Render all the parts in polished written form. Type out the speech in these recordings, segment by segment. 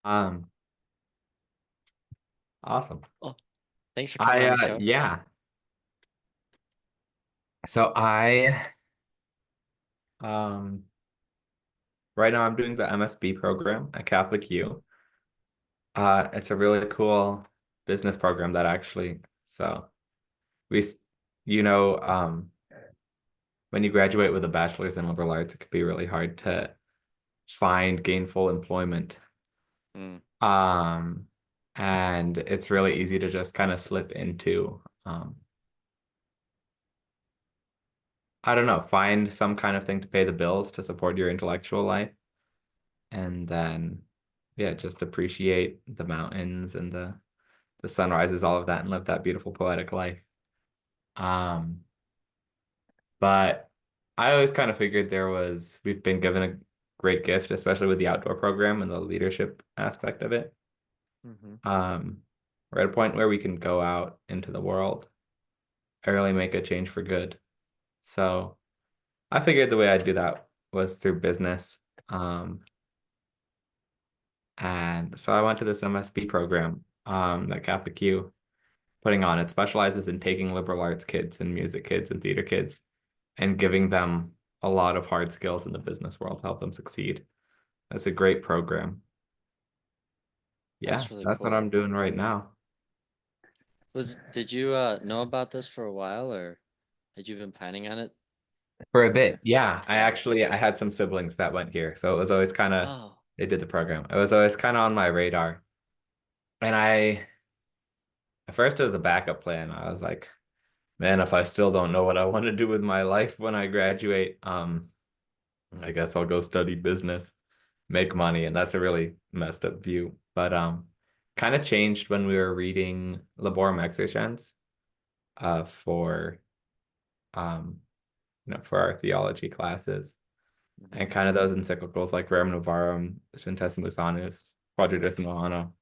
Um, awesome. Oh, thanks for coming I on the show. yeah. So I um right now I'm doing the MSB program at Catholic U. It's a really cool business program that actually we s- you know when you graduate with a bachelor's in liberal arts, it could be really hard to find gainful employment. Mm, Um and it's really easy to just kind of slip into I don't know, find some kind of thing to pay the bills to support your intellectual life. And then yeah, just appreciate the mountains and the sunrises, all of that, and live that beautiful poetic life. Um, but I always kind of figured we've been given a great gift, especially with the outdoor program and the leadership aspect of it. hmm Um, we're at a point where we can go out into the world and really make a change for good. So I figured the way I'd do that was through business. And so I went to this MSB program that Catholic U putting on. It specializes in taking liberal arts kids and music kids and theater kids and giving them a lot of hard skills in the business world to help them succeed. That's a great program. Yeah, That's really that's what cool. I'm doing right now. Did you know about this for a while, or had you been planning on it For a bit, yeah. for a while? I had some siblings that went here, so it was always kind of Oh, they did the program. It was always kind of on my radar. And at first it was a backup plan. I was like, man, if I still don't know what I want to do with my life when I graduate, I guess I'll go study business, make money, and that's a really messed up view. But kind of changed when we were reading Laborem Exercens for um for our theology classes hmm and kind of those encyclicals like Rerum Novarum, Centesimus Annus, Quadragesimo Anno,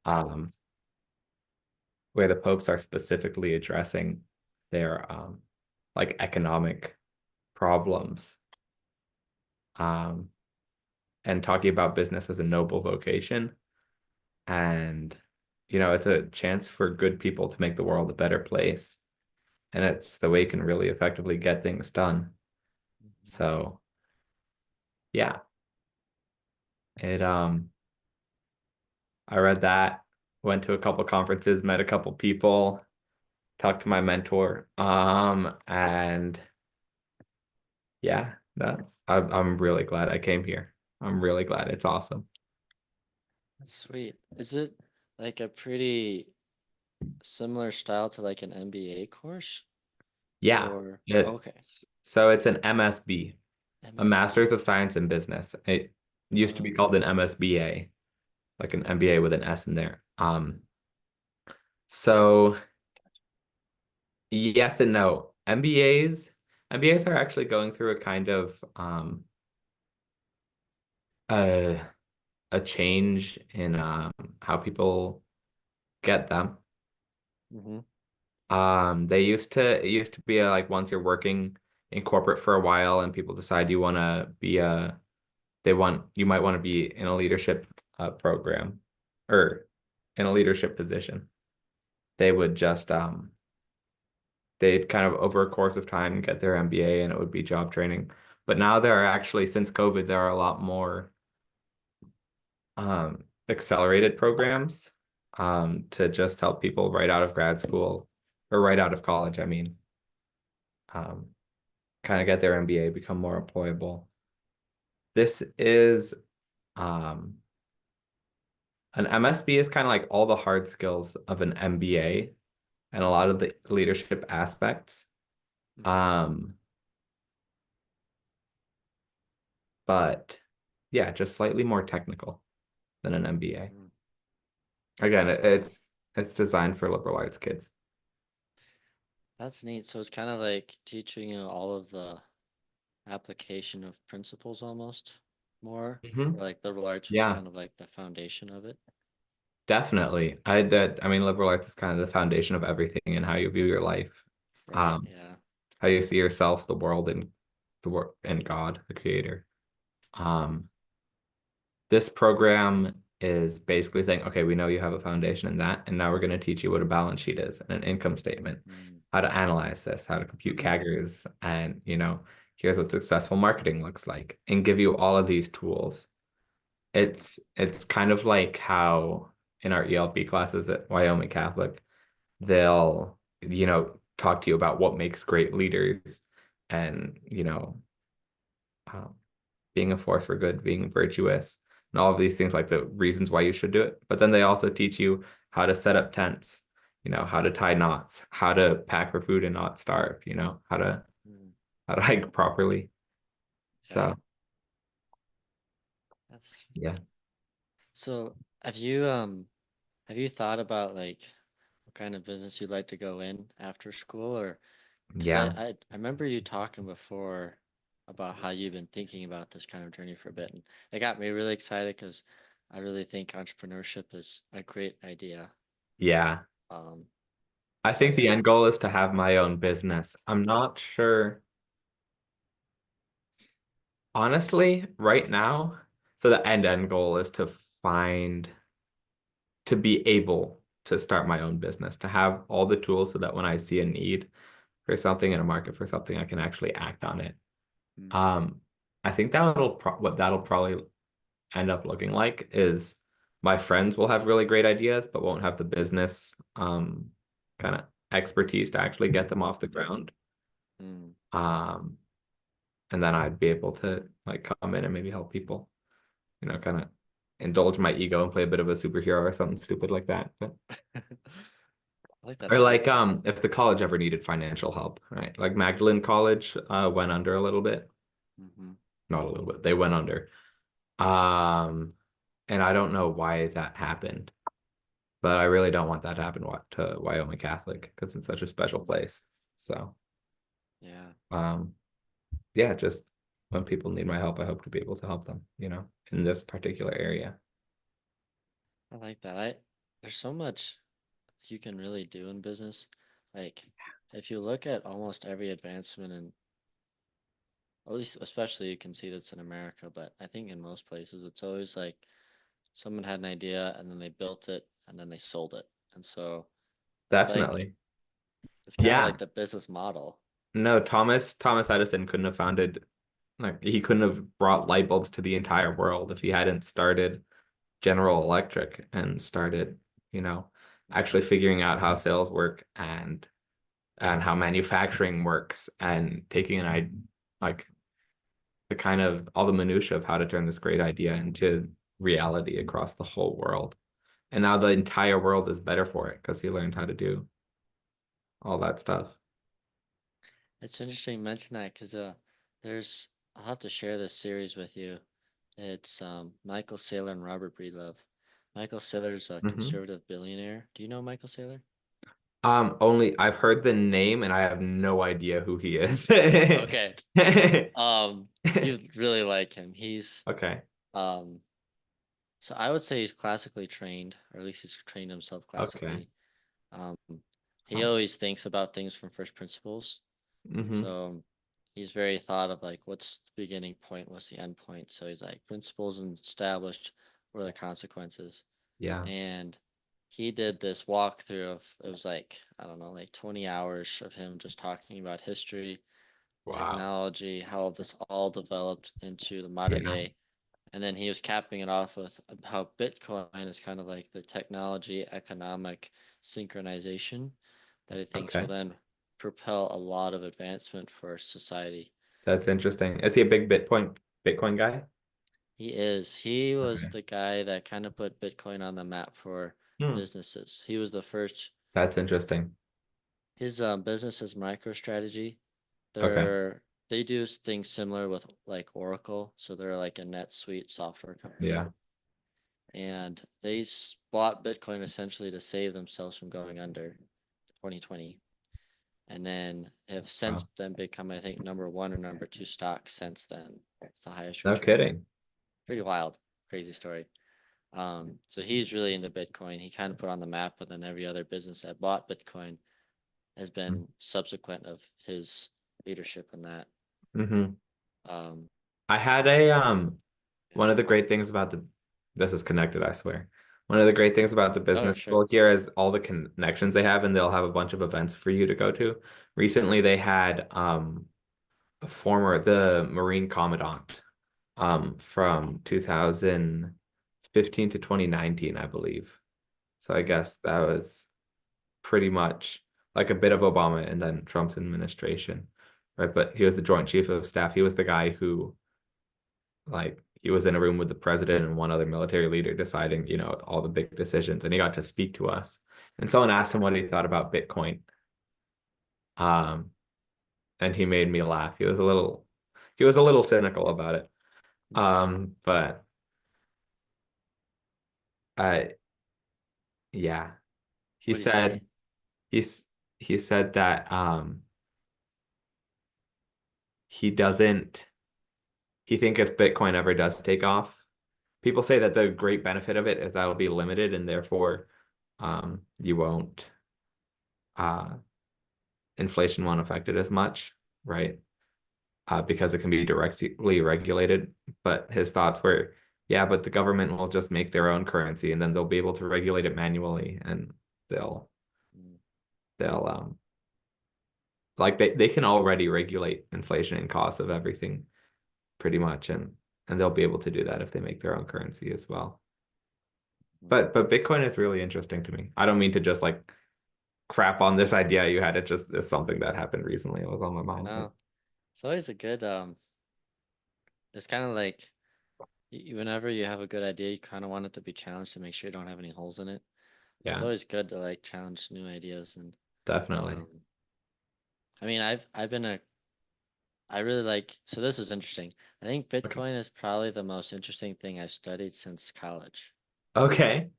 um, where the popes are specifically addressing their like economic problems um and talking about business as a noble vocation. And, it's a chance for good people to make the world a better place. And it's the way you can really effectively get things done. So, yeah, it, I read that, went to a couple conferences, met a couple people, talked to my mentor. And yeah, I'm really glad I came here. I'm really glad. It's awesome. That's sweet. Is it like a pretty similar style to like an MBA course, Yeah, or okay, so it's an MSB, a MSB? Master's of Science in Business. It used to be called Okay, an MSBA, like an MBA with an S in there. So yes and no. MBAs are actually going through a kind of a a change in how people get them. hmm It used to be like once you're working in corporate for a while and people decide you want to be you might want to be in a leadership program or in a leadership position. They would just they'd kind of over a course of time get their MBA and it would be job training. But now there are actually, since COVID, there are a lot more accelerated programs to just help people right out of grad school or right out of college, I mean, um, kind of get their MBA, become more employable. This is um, an MSB is kind of like all the hard skills of an MBA and a lot of the leadership aspects. hmm Um, but yeah, just slightly more technical than an MBA. hmm Again, That's cool. it's designed for liberal arts kids. That's neat. So it's kind of like teaching you all of the application of principles almost more, Hmm. or like liberal arts was Yeah, kind of like the foundation of it. definitely. I mean, liberal arts is kind of the foundation of everything and how you view your life, Right, um, yeah. how you see yourself, the world, and the world and God, the creator. Um, this program. is basically saying, okay, we know you have a foundation in that, and now we're going to teach you what a balance sheet is and an income statement, Mm. how to analyze this, how to compute CAGRs, and here's what successful marketing looks like, and give you all of these tools. It's kind of like how in our ELP classes at Wyoming Catholic, they'll, talk to you about what makes great leaders and, um, being a force for good, being virtuous, and all of these things like the reasons why you should do it. But then they also teach you how to set up tents, how to tie knots, how to pack for food and not starve, Mm. how to hike properly. Yeah, So that's yeah. so. Have you thought about like what kind of business you'd like to go in after school, or because Yeah. I remember you talking before about how you've been thinking about this kind of journey for a bit, and it got me really excited because I really think entrepreneurship is a great idea. Yeah. Um, I so think the yeah. end goal is to have my own business. I'm not sure, honestly, right now. So the end goal is to be able to start my own business, to have all the tools so that when I see a need for something in a market for something, I can actually act on it. Mm. Um, I think what that'll probably end up looking like is my friends will have really great ideas, but won't have the business kind of expertise to actually get them off the ground. Mm. Um, and then I'd be able to like come in and maybe help people, kind of indulge my ego and play a bit of a superhero or something stupid like that. But I like that or idea. like if the college ever needed financial help, right? Like Magdalene College went under a little bit. Hmm. Not a little bit. They went under. Um and I don't know why that happened, but I really don't want that to happen to Wyoming Catholic because it's such a special place. So, Yeah, um yeah, just when people need my help, I hope to be able to help them, in this particular area. I like that. There's so much you can really do in business. Like if you look at almost every advancement in, at least especially you can see this in America, but I think in most places it's always like someone had an idea and then they built it and then they sold it. And so it's like Definitely. it's kind of Yeah. like the business model. No, Thomas Edison couldn't have founded like he couldn't have brought light bulbs to the entire world if he hadn't started General Electric and started, actually Hmm. figuring out how sales work and how manufacturing works and taking like the kind of all the minutia of how to turn this great idea into reality across the whole world. And now the entire world is better for it because he learned how to do all that stuff. It's interesting you mention that because there's I'll have to share this series with you. It's Michael Saylor and Robert Breedlove. Michael Saylor's a Hmm. conservative billionaire. Do you know Michael Saylor? Only I've heard the name and I have no idea who he is. Okay. You'd really like him. He's Okay. um so I would say he's classically trained, or at least he's trained himself Okay. classically. Um he Huh. always thinks about things from first principles. Hmm. So he's very thought of like what's the beginning point, what's the end point. So he's like principles and established, what are the consequences? Yeah. And he did this walkthrough of it was like, I don't know, like 20 hours of him just talking about history, Wow. technology, how this all developed into the modern Yeah. day. And then he was capping it off with how Bitcoin is kind of like the technology economic synchronization that he thinks will Okay. then propel a lot of advancement for society. That's interesting. Is he a big Bitcoin guy? He is. He was Okay. the guy that kind of put Bitcoin on the map for Hmm. businesses. He was the first. That's interesting. His business is MicroStrategy. Okay. They do things similar with like Oracle, so they're like a NetSuite software company, Yeah. and bought Bitcoin essentially to save themselves from going under 2020, and then have since Wow. then become I think number one or number two stock since then. It's the highest No return. kidding. Pretty wild, crazy story. So he's really into Bitcoin. He kind of put on the map, but then every other business that bought Bitcoin has been subsequent of his leadership in that. Mm-hmm. Um, I had one of the great things about the this is connected, I swear. One of the great things about the Oh, business sure. school here is all the connections they have, and they'll have a bunch of events for you to go to. Recently, they had the Marine Commandant from 2015 to 2019, I believe. So I guess that was pretty much like a bit of Obama and then Trump's administration, right? But he was the Joint Chief of Staff. He was the guy who, like, he was in a room with the president and one other military leader deciding, all the big decisions, and he got to speak to us. And someone asked him what he thought about Bitcoin. Um, and he made me laugh. He was a little cynical about it. But I yeah, he What do you say? said he's he said that he doesn't he think if Bitcoin ever does take off, people say that the great benefit of it is that it'll be limited and therefore you won't uh inflation won't affect it as much, right? Because it can be directly regulated. But his thoughts were, yeah, but the government will just make their own currency and then they'll be able to regulate it manually and they'll Mm, they'll like they can already regulate inflation and costs of everything pretty much, and they'll be able to do that if they make their own currency as well. mm. But Bitcoin is really interesting to me. I don't mean to just like crap on this idea you had. It just is something that happened recently. It was on my mind. No, it's always a good it's kind of like whenever you have a good idea, you kind of want it to be challenged to make sure you don't have any holes in it. So it's Yeah, always good to like challenge new ideas and definitely. um I mean I've been a I really like so this is interesting. I think Okay. Bitcoin is probably the most interesting thing I've studied since college. Okay.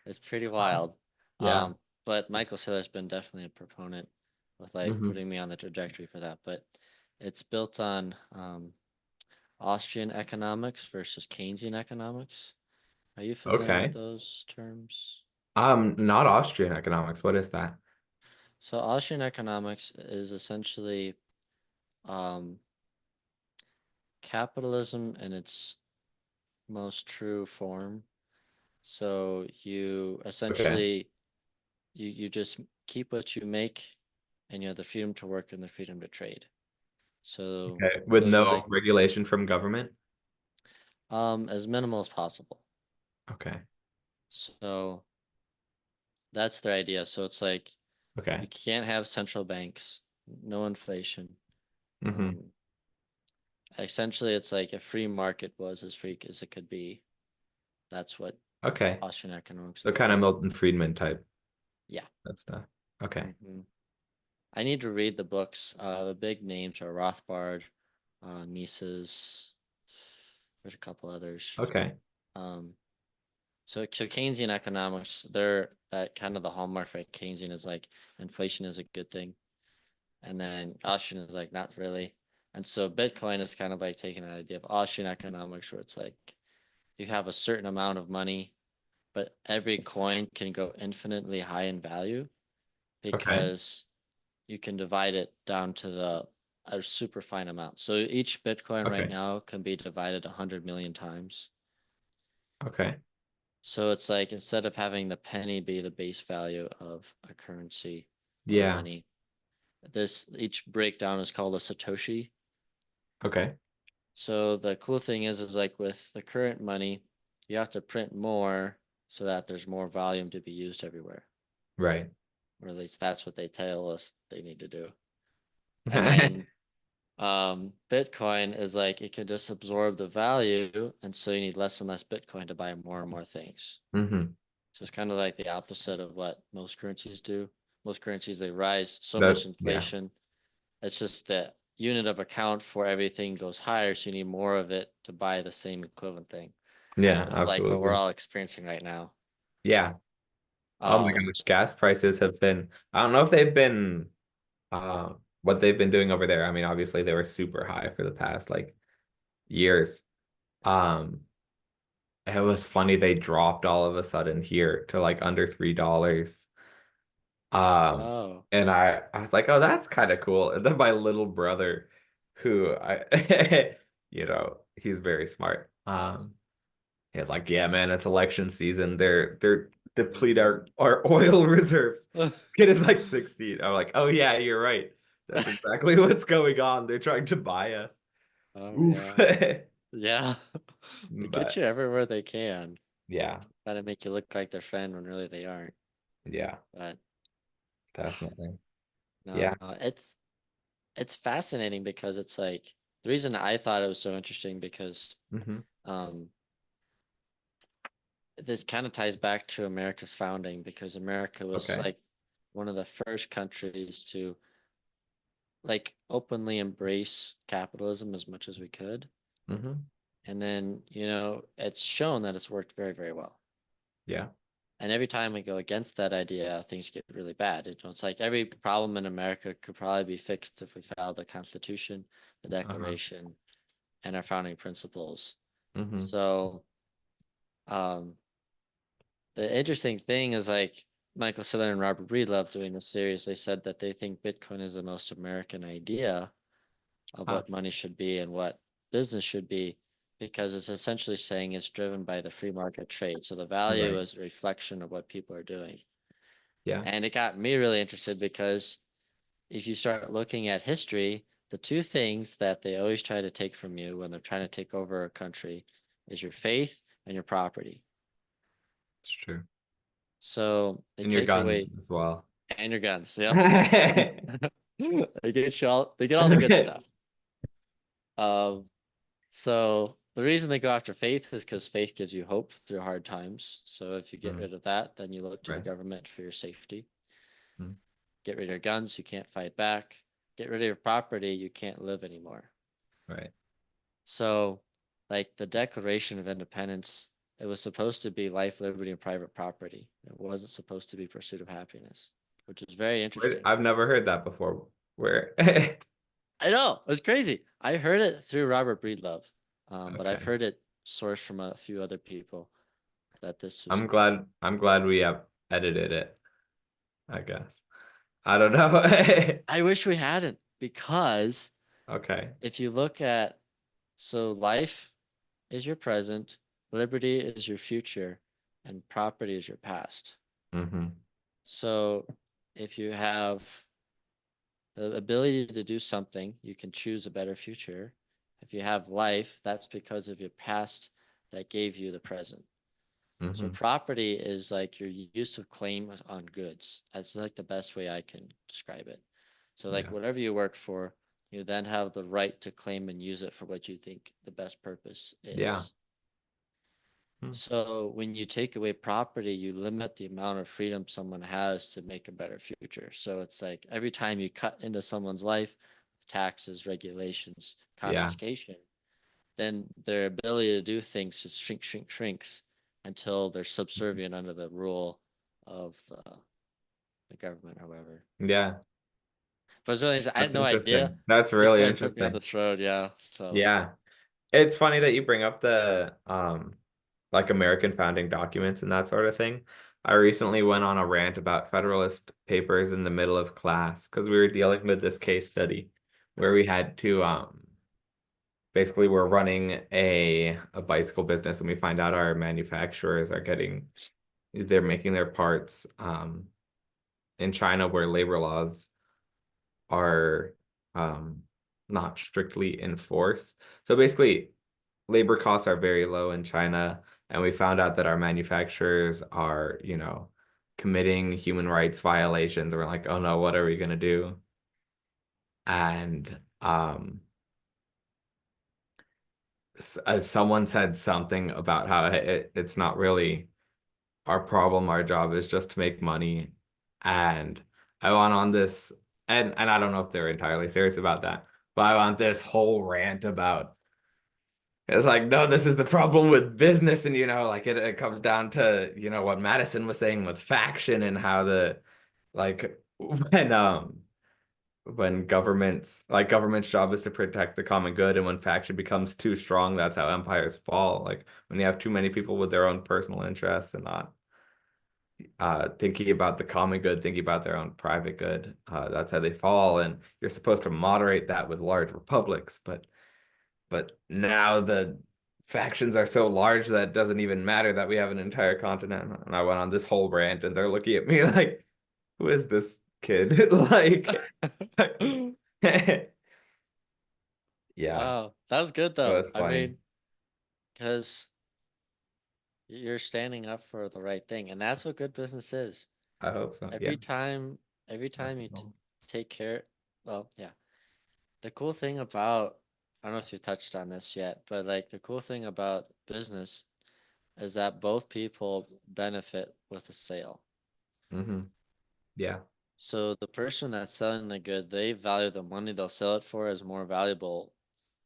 It's pretty Wow. wild. Yeah. But Michael Saylor's been definitely a proponent with like Hmm. putting me on the trajectory for that. But it's built on Austrian economics versus Keynesian economics. Are you familiar with Okay. those terms? Not Austrian economics. What is that? So Austrian economics is essentially um, capitalism in its most true form. So you Okay. essentially you just keep what you make and you have the freedom to work and the freedom to trade. So Okay. With those are no like regulation from government? as minimal as possible. Okay. So that's their idea. So it's like you Okay. can't have central banks, no inflation. Hmm. Um, Essentially, it's like a free market was as free as it could be. That's what Okay. Austrian economics So look kind of like. Milton Friedman type Yeah. that stuff. Okay. hmm I need to read the books. The big names are Rothbard, Mises. There's a couple others. Okay. Um, so Keynesian economics, they're that kind of the hallmark for Keynesian is like inflation is a good thing, and then Austrian is like not really. And so Bitcoin is kind of like taking that idea of Austrian economics, where it's like you have a certain amount of money, but every coin can go infinitely high in value Okay. because you can divide it down to the a super fine amount. So each Bitcoin right Okay. now can be divided 100 million times. Okay. So it's like instead of having the penny be the base value of a currency or Yeah. money, this each breakdown is called a Satoshi. Okay. So the cool thing is like with the current money, you have to print more so that there's more volume to be used everywhere. Right. Or at least that's what they tell us they need to do. And then Bitcoin is like it can just absorb the value, and so you need less and less Bitcoin to buy more and more things. Hmm. So it's kind of like the opposite of what most currencies do. Most currencies they rise so much Yeah. inflation. It's just the unit of account for everything goes higher, so you need more of it to buy the same equivalent thing. Yeah, It's like what we're absolutely. all experiencing right now. Yeah. Oh my Um, gosh, gas prices have been, I don't know if they've been what they've been doing over there. I mean, obviously they were super high for the past like years. Um, it was funny they dropped all of a sudden here to like under $3. Um, oh, and I was like, oh, that's kind of cool. And then my little brother, who I he's very smart. It's like, yeah, man, it's election season. They're deplete our oil reserves. Kid is like 16. I'm like, oh yeah, you're right. That's exactly what's going on. They're trying to buy us. Oh Oof. yeah. Yeah. They get But you everywhere they can. yeah, Try to make you look like their friend when really they aren't. yeah, But definitely. no, Yeah. it's fascinating because it's like the reason I thought it was so interesting because Hmm. um this kind of ties back to America's founding because America was Okay. like one of the first countries to like openly embrace capitalism as much as we could. Hmm. And then, it's shown that it's worked very, very well. Yeah. And every time we go against that idea, things get really bad. It's like every problem in America could probably be fixed if we followed the Constitution, the Uh-huh. Declaration, and our founding principles. Hmm. So, um, the interesting thing is like Michael Saylor and Robert Breedlove doing this series, they said that they think Bitcoin is the most American idea of Huh. what money should be and what business should be because it's essentially saying it's driven by the free market trade. So the value Right. is a reflection of what people are doing. Yeah. And it got me really interested because if you start looking at history, the two things that they always try to take from you when they're trying to take over a country is your faith and your property. It's true. So they And your take guns away as well. and your guns. Yep. They get all the good stuff. Um, So the reason they go after faith is because faith gives you hope through hard times. So if you get Mm, rid of that, then you look to the right. government for your safety. Mm, Get rid of your guns, you can't fight back. Get rid of your property, you can't live anymore. right. So, like the Declaration of Independence, it was supposed to be life, liberty, and private property. It wasn't supposed to be pursuit of happiness, which is very interesting. I've never heard that before. Where? I know, it's crazy. I heard it through Robert Breedlove, but I've Okay. heard it sourced from a few other people that this I'm was. glad I'm glad we have edited it, I guess. I don't know. I wish we hadn't because Okay. if you look at so life is your present, liberty is your future, and property is your past. Hmm. So if you have the ability to do something, you can choose a better future. If you have life, that's because of your past that gave you the present. So Hmm. property is like your use of claim on goods. That's like the best way I can describe it. So like Yeah. whatever you work for, you then have the right to claim and use it for what you think the best purpose Yeah. is. Hmm. So when you take away property, you limit the amount of freedom someone has to make a better future. So it's like every time you cut into someone's life, taxes, regulations, Yeah. confiscation, then their ability to do things just shrinks until they're subservient under the rule of the government, however. Yeah. But it's really, I had That's no idea. interesting. That's really Bitcoin took me on interesting. this road, yeah. So, Yeah. It's funny that you bring up the like American founding documents and that sort of thing. I recently went on a rant about Federalist Papers in the middle of class because we were dealing with this case study where we had to basically we're running a bicycle business and we find out our manufacturers are getting they're making their parts in China where labor laws are not strictly enforced. So basically labor costs are very low in China, and we found out that our manufacturers are, committing human rights violations. We're like, oh no, what are we gonna do? And as someone said something about how it's not really our problem, our job is just to make money. And I went on this, and I don't know if they're entirely serious about that, but I went this whole rant about it's like, no, this is the problem with business. And, like it comes down to, what Madison was saying with faction and how like, when government's job is to protect the common good. And when faction becomes too strong, that's how empires fall. Like when you have too many people with their own personal interests and not thinking about the common good, thinking about their own private good, that's how they fall. And you're supposed to moderate that with large republics. But now the factions are so large that it doesn't even matter that we have an entire continent. And I went on this whole rant, and they're looking at me like, who is this kid? Like, yeah, Wow, that was good it though. was I funny. mean, because you're standing up for the right thing, and that's what good business is. I hope so. Yeah, Every time, every that's time the you t goal. take care, well, yeah. The cool thing about, I don't know if you touched on this yet, but like the cool thing about business is that both people benefit with the sale. Yeah, So the person that's selling the good, they value the money they'll sell it for as more valuable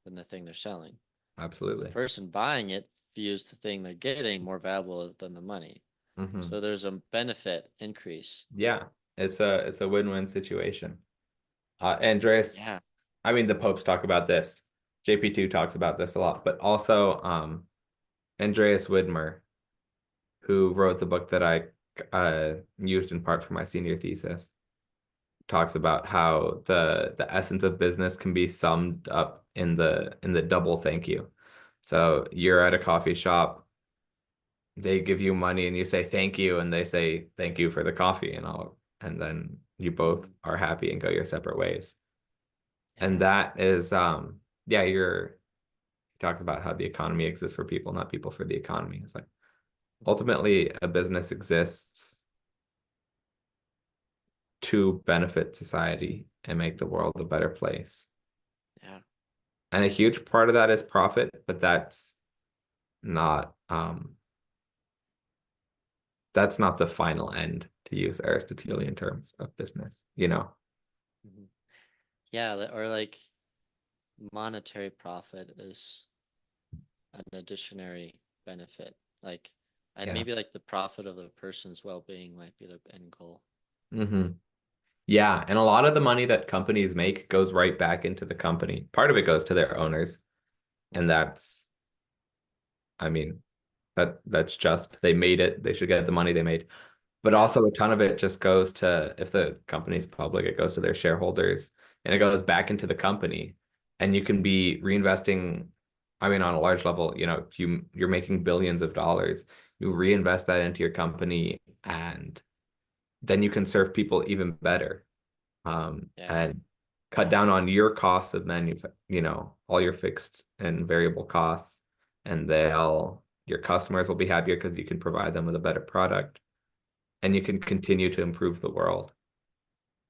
than the thing they're selling. The absolutely. person buying it views the thing they're getting more valuable than the money. Hmm. So there's a benefit increase. Yeah, it's a win-win situation. Yeah. Andreas, I mean, the Popes talk about this. JP2 talks about this a lot, but also Andreas Widmer, who wrote the book that I used in part for my senior thesis, talks about how the essence of business can be summed up in the double thank you. So you're at a coffee shop, they give you money and you say thank you, and they say thank you for the coffee, and then you both Mhm. are happy and go your separate ways. And Yeah. that is yeah, he talks about how the economy exists for people, not people for the economy. It's like Mhm. ultimately a business exists to benefit society and make the world a better place. Yeah. And a huge part of that is profit, but not that's not the final end, to use Aristotelian terms of business, you know? Mhm. Yeah, or like monetary profit is an additionary benefit. Like, and Yeah. maybe like the profit of the person's well-being might be the end goal. Hmm. Yeah, and a lot of the money that companies make goes right back into the company. Part of it goes to their owners, and Mhm. I mean, that's just they made it. They should get the money they made. But Yeah. also a ton of it just goes to, if the company's public, it goes to their shareholders and it goes back into the company. And you can be reinvesting, I mean, on a large level, if you're making billions of dollars, you reinvest that into your company, and then you can serve people even better. Yeah. And cut down on your costs of all your fixed and variable costs, and your customers will be happier because you can provide them with a better product, and you can continue to improve the world.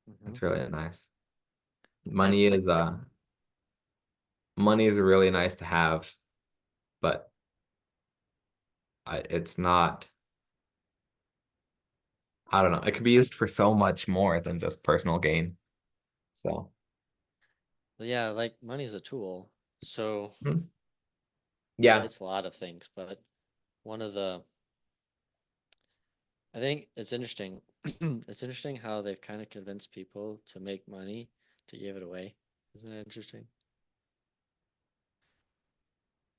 Hmm. It's really nice. Yeah, Money it's like, is money is really nice to have, but it's not, I don't know. It could be used for so much more than just personal gain. So, yeah, like money is a tool. So hmm. Yeah, it's a lot of things, but one of the, I think it's interesting. It's interesting how they've kind of convinced people to make money to give it away. Isn't it interesting?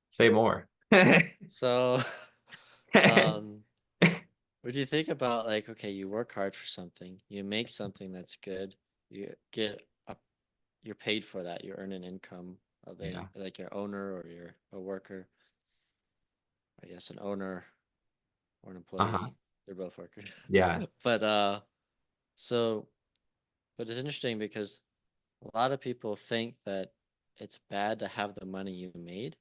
say more. So, um, what do you think about like, okay, you work hard for something, you make something that's good, you get a, you're paid for that, you earn an income of Yeah. any, like your owner or you're a worker, I guess an owner or an Uh-huh. employee, they're both workers. Yeah. But so, but it's interesting because a lot of people think that it's bad to have the money you made.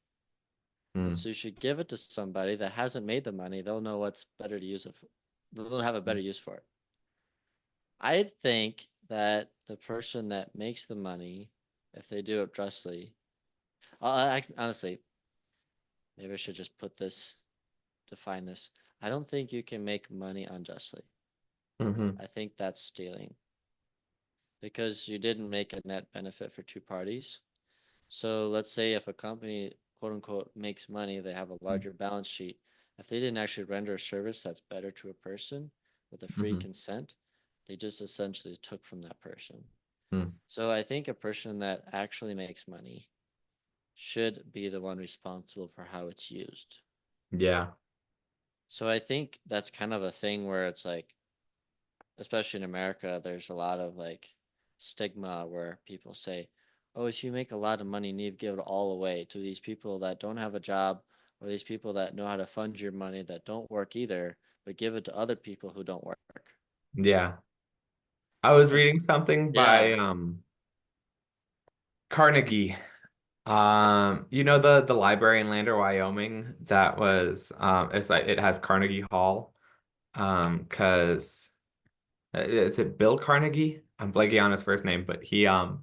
And Mm. so you should give it to somebody that hasn't made the money. They'll know what's better to use it for. They'll have a better use for it. I think that the person that makes the money, if they do it justly, honestly, maybe I should just define this. I don't think you can make money unjustly. Hmm. I think that's stealing because you didn't make a net benefit for two parties. So let's say if a company, quote unquote, makes money, they have a larger balance sheet. If they didn't actually render a service that's better to a person with a free Hmm. consent, they just essentially took from that person. Hmm. So I think a person that actually makes money should be the one responsible for how it's used. Yeah. So I think that's kind of a thing where it's like, especially in America, there's a lot of like stigma where people say, "Oh, if you make a lot of money, you need to give it all away to these people that don't have a job or these people that know how to fund your money that don't work either, but give it to other people who don't work. Yeah. I was That's reading something by yeah. Carnegie. The library in Lander, Wyoming that was it's like it has Carnegie Hall. 'Cause is it Bill Carnegie? I'm blanking on his first name, but he was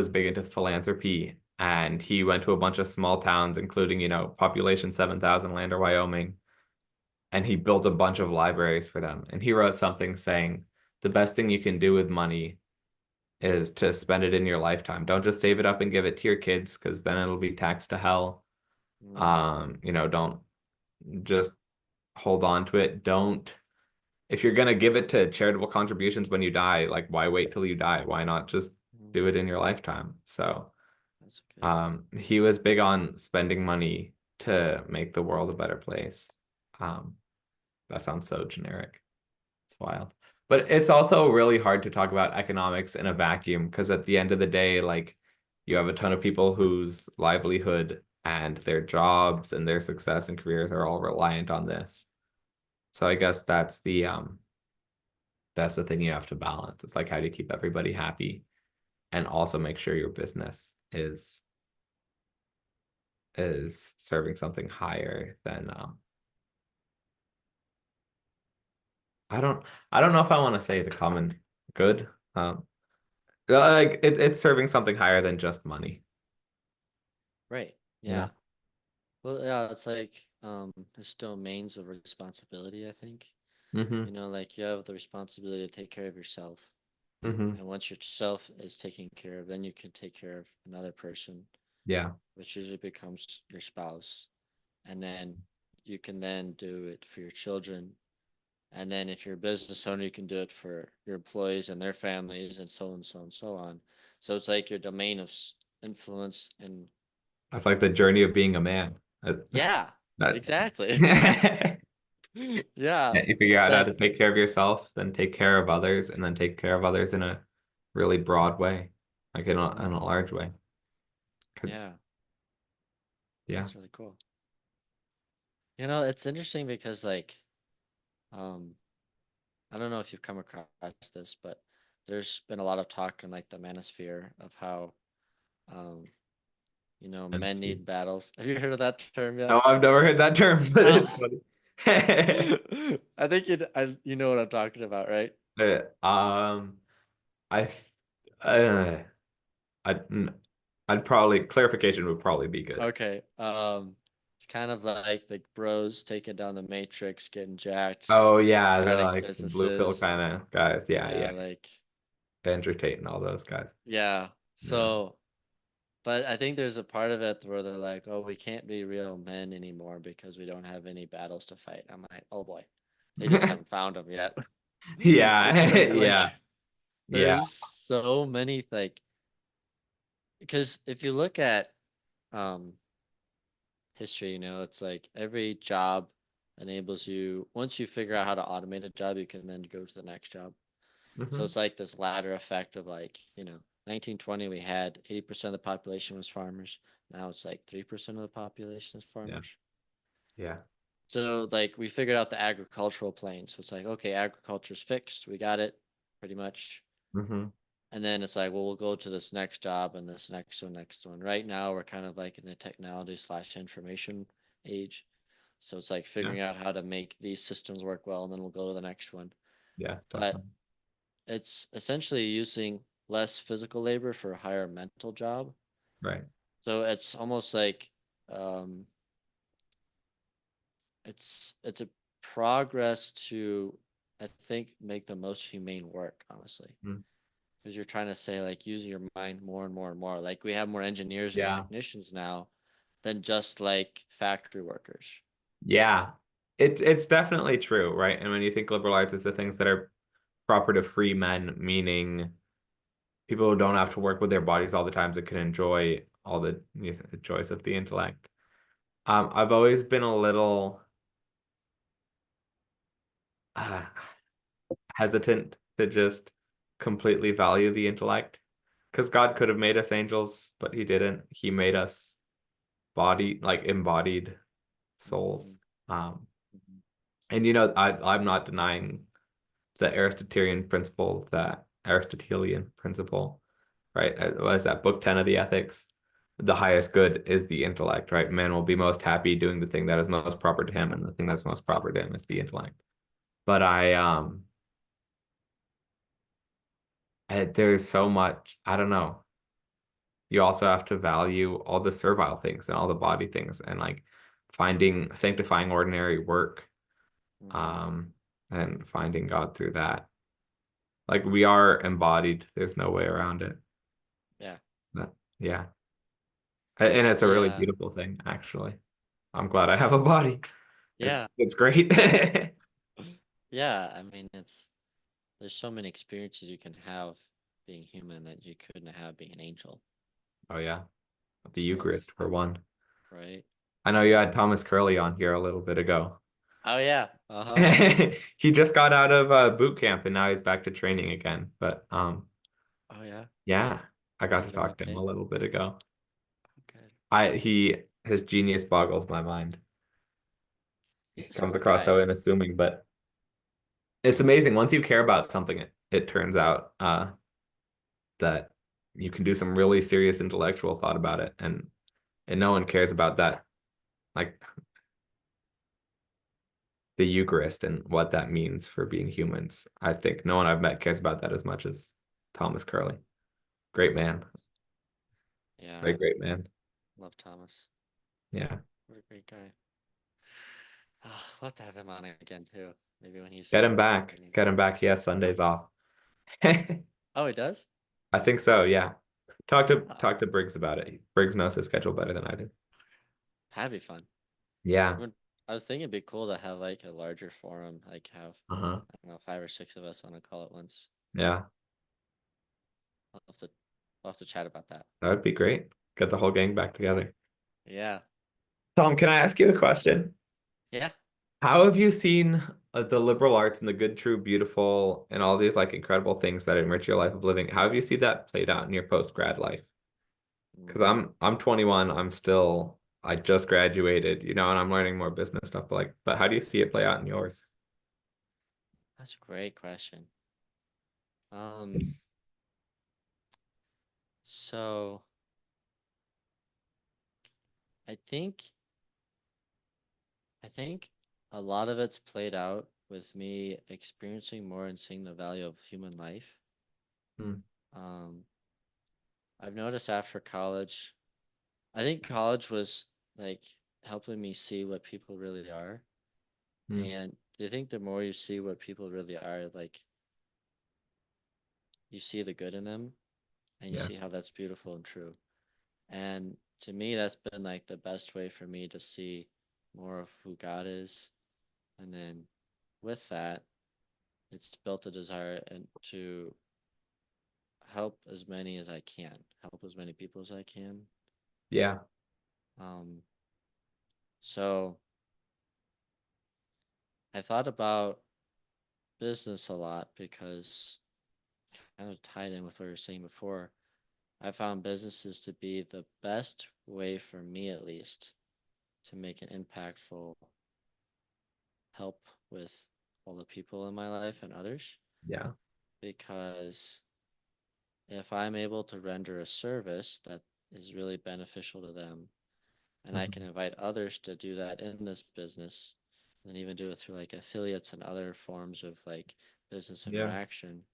big into philanthropy and he went to a bunch of small towns, including, population 7,000 Lander, Wyoming, and he built a bunch of libraries for them. And he wrote something saying the best thing you can do with money is to spend it in your lifetime. Don't just save it up and give it to your kids because then it'll be taxed to hell. Mm, Don't just hold on to it. Don't If you're gonna give it to charitable contributions when you die, like why wait till you die? Why not just mm, do it in your lifetime? So, that's good. he was big on spending money to make the world a better place. Um, that sounds so generic. It's wild. But it's also really hard to talk about economics in a vacuum because at the end of the day, like you have a ton of people whose livelihood and their jobs and their success and careers are all reliant on this. So I guess that's the thing you have to balance. It's like how do you keep everybody happy and also make sure your business is serving something higher than I don't I don't know if I want to say the common good. Um like it's serving something higher than just money. Right. Yeah. Yeah. Well, yeah, it's like it's domains of responsibility, I think. Mm-hmm. You know, like you have the responsibility to take care of yourself. Mm-hmm. And once yourself is taken care of, then you can take care of another person, Yeah. which usually becomes your spouse. And then you can then do it for your children. And then if you're a business owner, you can do it for your employees and their families and so on, so on, so on. So it's like your domain of influence and That's like the journey of being a man. yeah, That exactly. yeah, Yeah. you figure It's out how like, to take care of yourself, then take care of others, and then take care of others in a really broad way, like in mhm, a large way. yeah, Yeah. that's really cool. You know, it's interesting because like, um, I don't know if you've come across this, but there's been a lot of talk in like the manosphere of how, um, And men speak. need battles. Have you heard of that term yet? No, I've never heard that term, but Oh, it's funny. I think you know what I'm talking about, right? I, uh, I'd probably clarification would probably be good. Okay. It's kind of like the bros taking down the Matrix, getting jacked, Oh yeah, the running like the blue pill businesses. kind of guys. Yeah, Yeah, yeah. like Andrew Tate and all those guys. yeah. Yeah. So, but I think there's a part of it where they're like, "Oh, we can't be real men anymore because we don't have any battles to fight." I'm like, "Oh boy, they just haven't found them yet." Yeah, Because like, yeah, yeah. there's so many like, because if you look at um history, it's like every job enables you, once you figure out how to automate a job, you can then go to the next job. So Hmm. it's like this ladder effect of like, 1920 we had 80% of the population was farmers. Now it's like 3% of the population is Yeah, farmers. yeah. So like we figured out the agricultural plane. So it's like, okay, agriculture's fixed. We got it pretty much. Hmm. And then it's like, well, we'll go to this next job and this next one. Right now, we're kind of like in the technology slash information age. So it's like Yeah, figuring out how to make these systems work well, and then we'll go to the next one. yeah, But definitely. it's essentially using less physical labor for a higher mental job. Right. So it's almost like um, it's a progress to, I think, make the most humane work, honestly. Mm. Because you're trying to say like using your mind more and more and more. Like we have more engineers and Yeah, technicians now than just like factory workers. yeah. It's definitely true, right? And when you think liberal arts, it's the things that are proper to free men, meaning people who don't have to work with their bodies all the time that can enjoy all the joys of the intellect. I've always been a little uh, hesitant to just completely value the intellect because God could have made us angels, but he didn't. He made us body, like embodied Mm-hmm. souls. Um, and you know, I'm not denying the Aristotelian principle, right? What is that? Book 10 of the Ethics. The highest good is the intellect, right? Man will be most happy doing the thing that is most proper to him, and the thing that's most proper to him is the intellect. But there's so much, I don't know. You also have to value all the servile things and all the body things and like finding sanctifying ordinary work, Mm-hmm. um, and finding God through that. Like we are embodied. There's no way around it. Yeah. But, yeah. And it's a really Yeah. beautiful thing, actually. I'm glad I have a body. Yeah. It's great. Yeah. I mean, there's so many experiences you can have being human that you couldn't have being an angel. Oh yeah. The So it's Eucharist for one. right. I know you had Thomas Curley on here a little bit ago. Oh yeah. Uh-huh. He just got out of boot camp and now he's back to training again. But Oh yeah. yeah, I Is got he to doing talk to him a okay? little bit ago. Okay. His genius boggles my mind. He's He a comes smart across guy. so unassuming, but it's amazing. Once you care about something, it turns out that you can do some really serious intellectual thought about it, and no one cares about that, like the Eucharist and what that means for being humans. I think no one I've met cares about that as much as Thomas Curley. Great man. Yeah. Great, great man. Love Thomas. Yeah. What a great guy. We'll have to have him on again too. Maybe when he's Get him done back. training. Get him back. He has Sundays off. I Oh, he does? think so, yeah. Talk to Oh, talk to Briggs about it. Briggs knows his schedule better than I do. that'd be fun. Yeah. I was thinking it'd be cool to have like a larger forum, like have, Uh-huh. I don't know, 5 or 6 of us on a call at once. Yeah. I'll have to, we'll have to chat about that. That would be great. Get the whole gang back together. Yeah. Tom, can I ask you a question? Yeah. How have you seen the liberal arts and the good, true, beautiful, and all these like incredible things that enrich your life of living? How have you seen that played out in your post grad life? Because Mm, I'm 21, I just graduated, you know, and I'm learning more business stuff. But how do you see it play out in yours? that's a great question. Um, so I think, I think a lot of it's played out with me experiencing more and seeing the value of human life. Hmm. Um, I've noticed after college, I think college was like helping me see what people really are. Hmm. And I think the more you see what people really are, like you see the good in them and you Yeah. see how that's beautiful and true. And to me, that's been like the best way for me to see more of who God is. And then with that, it's built a desire and to help as many as I can, help as many people as I can. Yeah. Um, so I thought about business a lot because kind of tied in with what you were saying before. I found businesses to be the best way for me, at least, to make an impactful help with all the people in my life and others. Yeah. Because if I'm able to render a service that is really beneficial to them, and I can Mhm. invite others to do that in this business, and even do it through like affiliates and other forms of like business Yeah. interaction,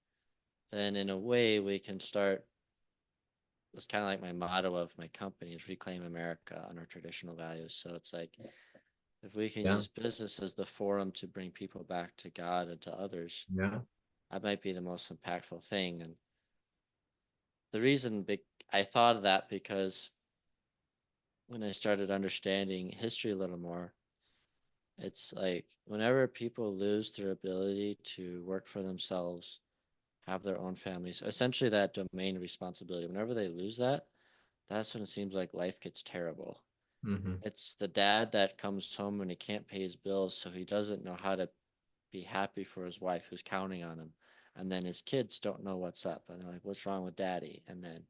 then in a way we can start. It's kind of like my motto of my company is reclaim America on our traditional values. So it's like if we can Yeah. use business as the forum to bring people back to God and to others, Yeah. that might be the most impactful thing. And the reason I thought of that because when I started understanding history a little more, it's like whenever people lose their ability to work for themselves, have their own families, essentially that domain responsibility, whenever they lose that, that's when it seems like life gets terrible. Hmm. It's the dad that comes home and he can't pay his bills, so he doesn't know how to be happy for his wife who's counting on him. And then his kids don't know what's up. And they're like, what's wrong with daddy? And then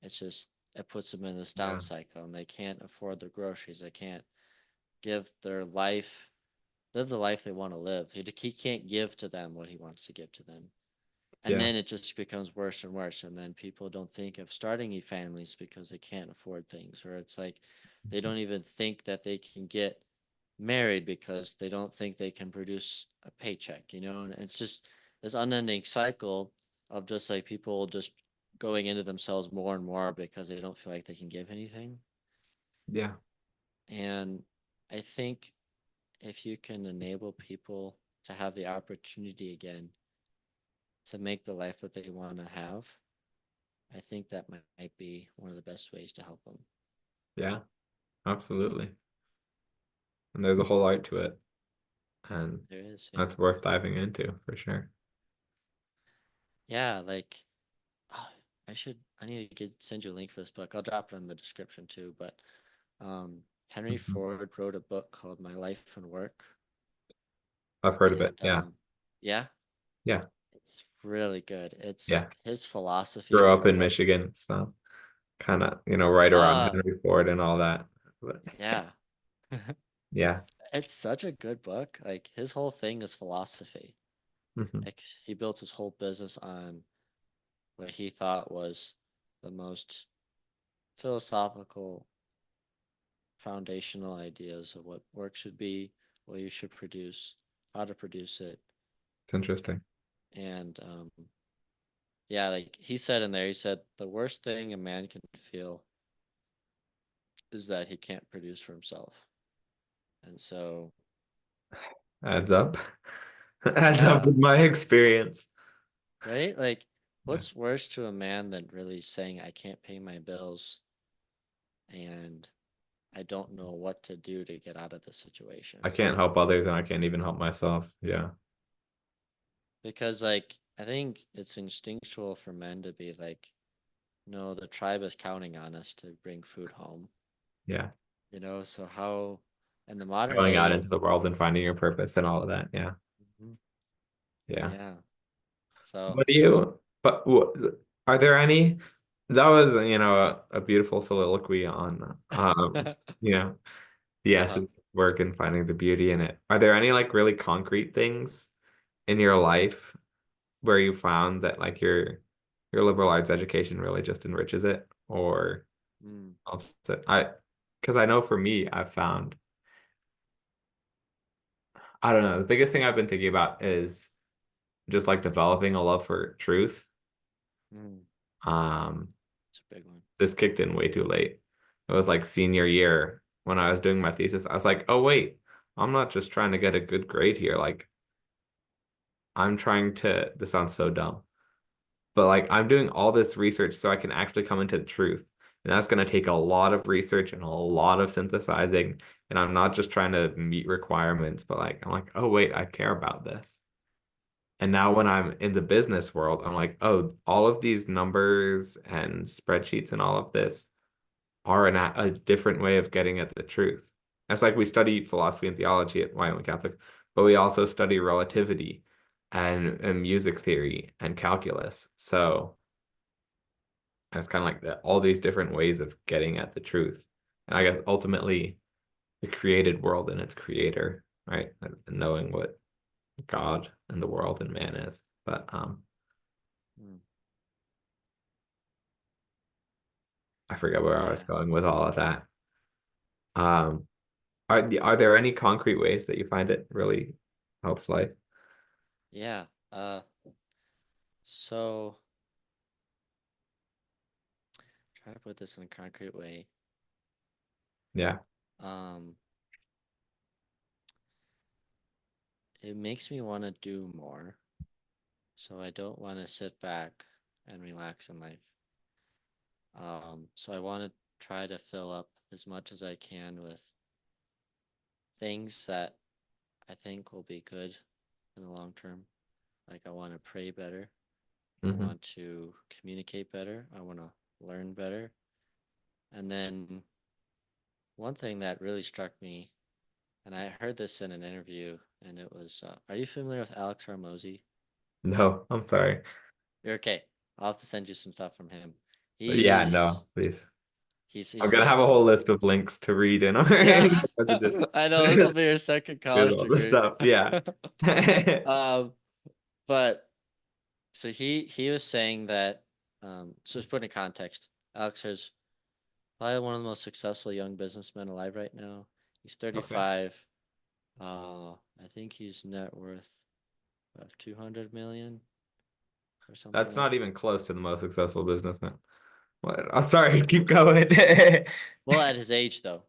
it's just it puts them in this down Yeah. cycle, and they can't afford their groceries. They can't give their life, live the life they want to live. He can't give to them what he wants to give to them. And Yeah. then it just becomes worse and worse. And then people don't think of starting new families because they can't afford things, or it's like they don't even think that they can get married because they don't think they can produce a paycheck, and it's just this unending cycle of just like people just going into themselves more and more because they don't feel like they can give anything. Yeah. And I think if you can enable people to have the opportunity again to make the life that they want to have, I think that might be one of the best ways to help them. Yeah. Absolutely. And there's a whole art to it, and There is, yeah. that's worth diving into for sure. Yeah, like oh, I need to send you a link for this book. I'll drop it in the description too. But Henry Mhm. Ford wrote a book called My Life and Work. I've heard of it. And Yeah. yeah, Yeah. it's really good. It's Yeah. his philosophy Grew on up in life. Michigan, so kind of, right around Uh, Henry Ford and all that. But yeah. yeah. It's such a good book. Like his whole thing is philosophy. Hmm. Like he built his whole business on what he thought was the most philosophical, foundational ideas of what work should be, what you should produce, how to produce it. It's interesting. And yeah, like he said in there, he said the worst thing a man can feel is that he can't produce for himself. And so, Adds up. Adds up yeah, with my experience. right? Like, Yeah. what's worse to a man than really saying, I can't pay my bills and I don't know what to do to get out of this I situation? can't help others and I can't even help myself. Yeah. Because, like, I think it's instinctual for men to be like, no, the tribe is counting on us to bring food home, Yeah. so how in the modern Going out day, into the world and finding your purpose and all of that. Yeah. mhm, Yeah. yeah. So, What do you, but are there any, that was, a beautiful soliloquy on, the uh-huh. essence of work and finding the beauty in it. Are there any like really concrete things in your life where you found that like your liberal arts education really just enriches it or Mm, helps it? Because I know for me, I've found, I don't know, the biggest thing I've been thinking about is just like developing a love for truth. mm, Um, it's a big one. this kicked in way too late. It was like senior year when I was doing my thesis. I was like, oh wait, I'm not just trying to get a good grade here. Like I'm trying to, this sounds so dumb, but like I'm doing all this research so I can actually come into the truth. And that's going to take a lot of research and a lot of synthesizing. And I'm not just trying to meet requirements, but like I'm like, oh wait, I care about this. And now when I'm in the business world, I'm like, oh, all of these numbers and spreadsheets and all of this are a different way of getting at the truth. It's like we study philosophy and theology at Wyoming Catholic, but we also study relativity and music theory and calculus. So it's kind of like all these different ways of getting at the truth. And I guess ultimately the created world and its creator, right? And knowing what God and the world and man is. But Mm, I forget where I was yeah, going with all of that. Um, are there any concrete ways that you find it really helps life? yeah. So try to put this in a concrete way. Yeah. Um, it makes me want to do more, so I don't want to sit back and relax in life. So I want to try to fill up as much as I can with things that I think will be good in the long term. Like I want to pray better. I Hmm. want to communicate better. I want to learn better. And then one thing that really struck me, and I heard this in an interview, and it was, are you familiar with Alex Hormozy? No, I'm sorry. You're okay. I'll have to send you some stuff from him. Yeah, He's no, please. I'm he's gonna have really a good. whole list of links to read in our Yeah, messages. I know this will be your second With college all the degree. stuff. Yeah. Um, but so he was saying that so to put in context, Alex is probably one of the most successful young businessmen alive right now. He's Okay. 35. I think he's net worth of 200 million or something That's like not that. even close to the most successful businessman. What? Oh, sorry, keep going. Well, at his age though,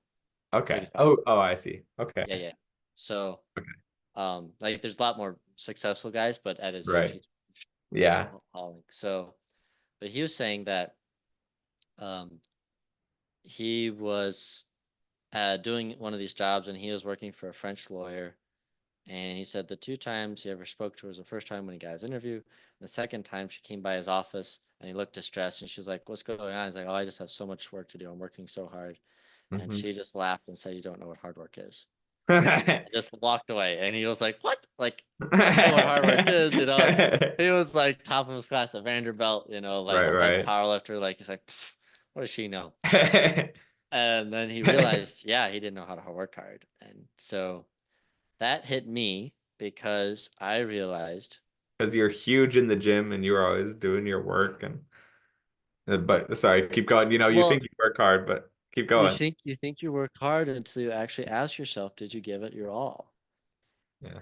Okay. 35. Oh, I see. Okay. Yeah, yeah. So, Okay. like there's a lot more successful guys, but at his age, Right. he's Yeah. hauling. So, but he was saying that um, he was doing one of these jobs and he was working for a French lawyer. And he said the two times he ever spoke to her was the first time when he got his interview. And the second time she came by his office and he looked distressed and she was like, "What's going on?" He's like, "Oh, I just have so much work to do. I'm working so hard." And Hmm. she just laughed and said, "You don't know what hard work is." And just walked away. And he was like, "What? Like, I don't know what hard work is, you know?" He was like top of his class at Vanderbilt, you know, Right, like right. power lifter. Like he's like, "Pff, what does she know?" And then he realized, yeah, he didn't know how to work hard. And so that hit me because I realized, Because you're huge in the gym and you're always doing your work and but sorry, keep going. You think well, you work hard, but keep you going. think you think you work hard until you actually ask yourself, did you give it your all? Yeah.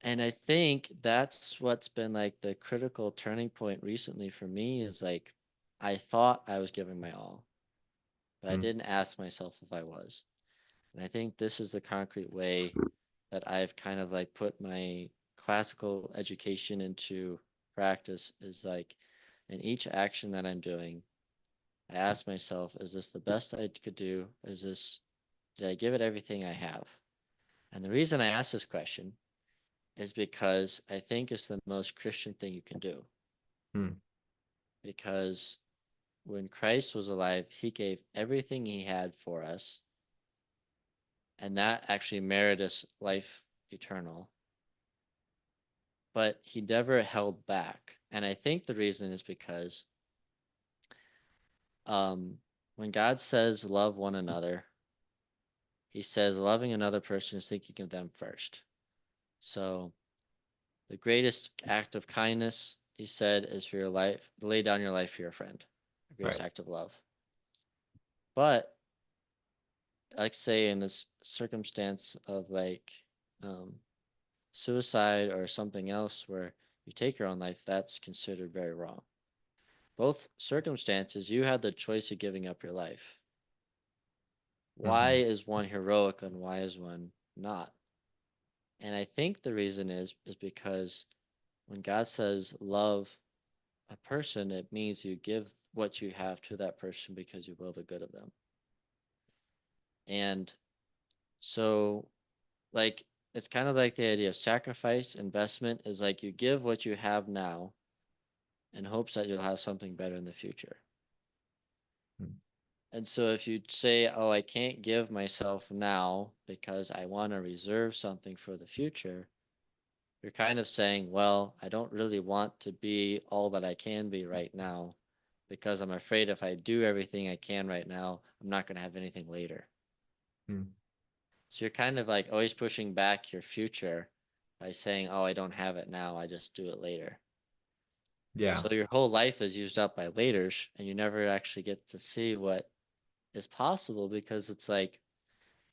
And I think that's what's been like the critical turning point recently for me is like I thought I was giving my all, but I Mm, didn't ask myself if I was. And I think this is the concrete way that I've kind of like put my classical education into practice is like in each action that I'm doing, I ask myself, is this the best I could do? Did I give it everything I have? And the reason I ask this question is because I think it's the most Christian thing you can do. mm, Because when Christ was alive, he gave everything he had for us, and that actually merited us life eternal. But he never held back. And I think the reason is because um, when God says love one another, he says loving another person is thinking of them first. So the greatest act of kindness, he said, is for your life, lay down your life for your friend. The greatest right. act of love. But like say in this circumstance of like um, suicide or something else where you take your own life, that's considered very wrong. Both circumstances, you had the choice of giving up your life. Why Hmm. is one heroic and why is one not? And I think the reason is because when God says love a person, it means you give what you have to that person because you will the good of them. And so, like, it's kind of like the idea of sacrifice, investment is like you give what you have now in hopes that you'll have something better in the future. And so, if you say, oh, I can't give myself now because I want to reserve something for the future, you're kind of saying, well, I don't really want to be all that I can be right now because I'm afraid if I do everything I can right now, I'm not going to have anything later. Mm. So you're kind of like always pushing back your future by saying, oh, I don't have it now, I just do it later. Yeah. So your whole life is used up by laters and you never actually get to see what is possible because it's like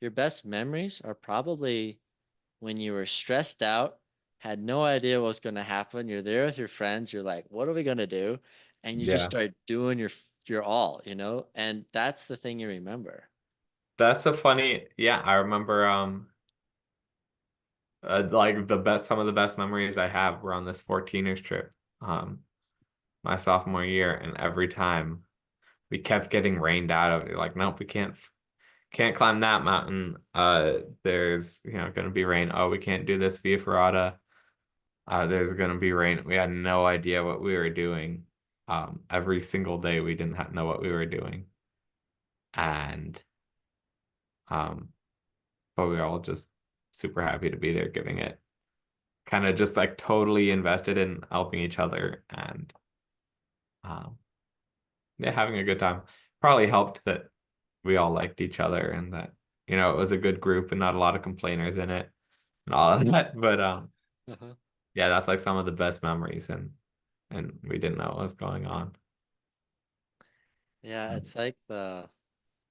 your best memories are probably when you were stressed out, had no idea what was going to happen. You're there with your friends. You're like, what are we going to do? And you just Yeah. start doing your all, you know? And that's the thing you remember. That's a funny, yeah, I remember like some of the best memories I have were on this 14ers trip um my sophomore year, and every time we kept getting rained out of it. Like, nope, we can't climb that mountain. There's gonna be rain. Oh, we can't do this via Ferrata. There's gonna be rain. We had no idea what we were doing. Every single day we didn't know what we were doing. And um, but we were all just super happy to be there, giving it kind of just like totally invested in helping each other and um, yeah, having a good time. Probably helped that we all liked each other and that, it was a good group and not a lot of complainers in it and all of that. But Uh-huh. yeah, that's like some of the best memories and we didn't know what was going on. Yeah, So, it's like the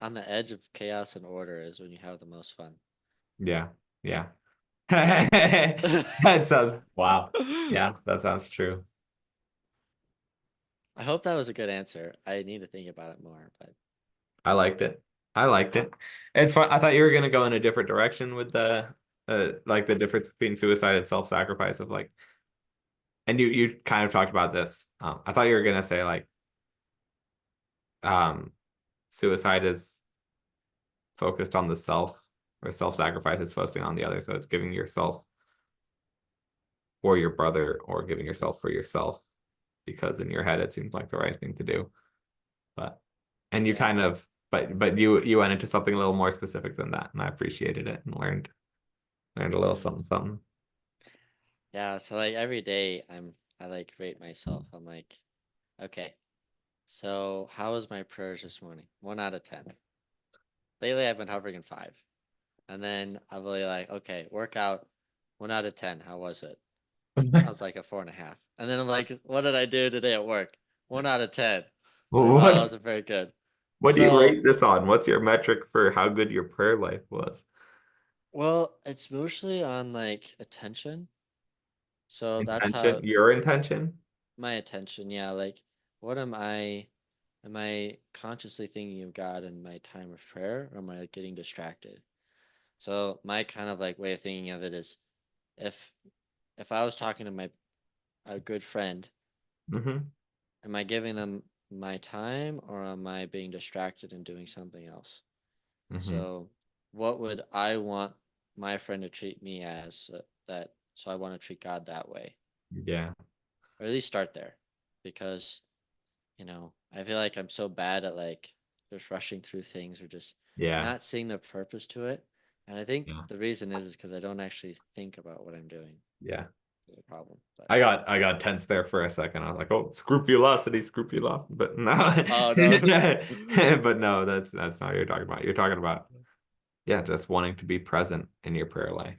on the edge of chaos and order is when you have the most fun. yeah, yeah. That sounds wow. Yeah, that sounds true. I hope that was a good answer. I need to think about it more, but I liked it. I liked it. It's fun. I thought you were gonna go in a different direction with the like the difference between suicide and self-sacrifice of like, and you kind of talked about this. I thought you were gonna say like um suicide is focused on the self or self-sacrifice is focusing on the other. So it's giving yourself for your brother or giving yourself for yourself because in your head it seems like the right thing to do. But and you yeah. kind of but you went into something a little more specific than that, and I appreciated it and learned a little Mm. something something. Yeah, so like every day I like rate myself. I'm like, okay, so how was my prayers this morning? 1 out of 10. Lately I've been hovering in 5. And then I'm really like, okay, workout, 1 out of 10. How was it? I was like a 4.5. And then I'm like, what did I do today at work? 1 out of 10. Like, wow, that What wasn't very good. what do you So, rate this on? What's your metric for how good your prayer life was? well, it's mostly on like attention. So that's Intention, how your intention? my attention, yeah, like what am I consciously thinking of God in my time of prayer, or am I getting distracted? So my kind of like way of thinking of it is if if I was talking to my a good friend, Mm-hmm. am I giving them my time or am I being distracted and doing something else? Mm-hmm. So what would I want my friend to treat me as that so I want to treat God that way, Yeah. or at least start there, because I feel like I'm so bad at like just rushing through things or just Yeah. not seeing the purpose to it. And I think Yeah. the reason is because I don't actually think about what I'm doing. Yeah. Is a problem. But I got tense there for a second. I was like, oh, scrupulosity, scrupulosity. But no. oh no. But no, that's not what you're talking about. You're talking about, yeah, just wanting to be present in your prayer life.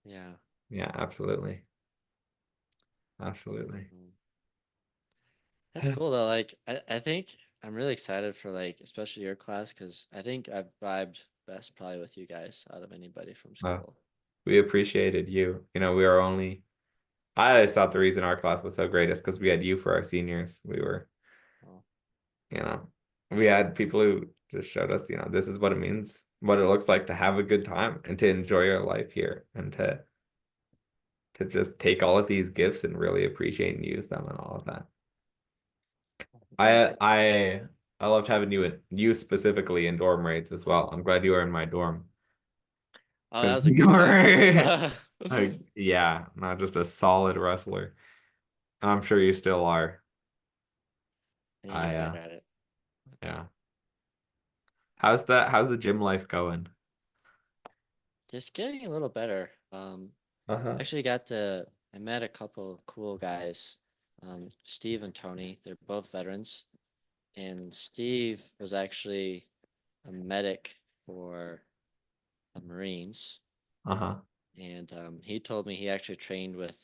Yeah. Yeah, absolutely. Absolutely. Mm. That's cool though. Like I think I'm really excited for like especially your class because I think I've vibed best probably with you guys out of anybody from Uh, school. we appreciated you. We are only I always thought the reason our class was so great is because we had you for our seniors. Oh, You know, we had people who just showed us, this is what it means, what it looks like to have a good time and to enjoy your life here and to just take all of these gifts and really appreciate and use them and all of that. thanks. I loved having you specifically in dorm rates as well. I'm glad you were in my dorm Oh, that because was a you good time. were like, yeah, not just a solid wrestler. And I'm sure you still are. I need to I get better at it. Yeah. How's the gym life going? Just getting a little better. Uh-huh. Actually I met a couple cool guys, Steve and Tony. They're both veterans, and Steve was actually a medic for the Marines, Uh-huh. and he told me he actually trained with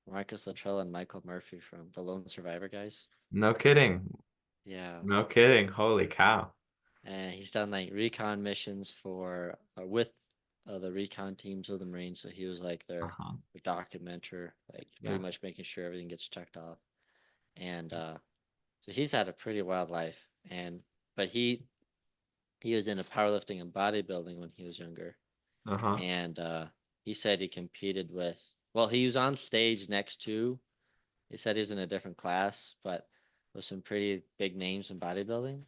Marcus Luttrell and Michael Murphy from the Lone Survivor guys. No kidding. Yeah, No kidding. Holy cow. and he's done like recon missions for with the recon teams of the Marines. So he was like Uh-huh. their documenter, like pretty Yeah. much making sure everything gets checked off. And so he's had a pretty wild life. And but he was into powerlifting and bodybuilding when he was younger. Uh-huh. And he said he competed with. Well, he was on stage next to. He said he's in a different class, but with some pretty big names in bodybuilding.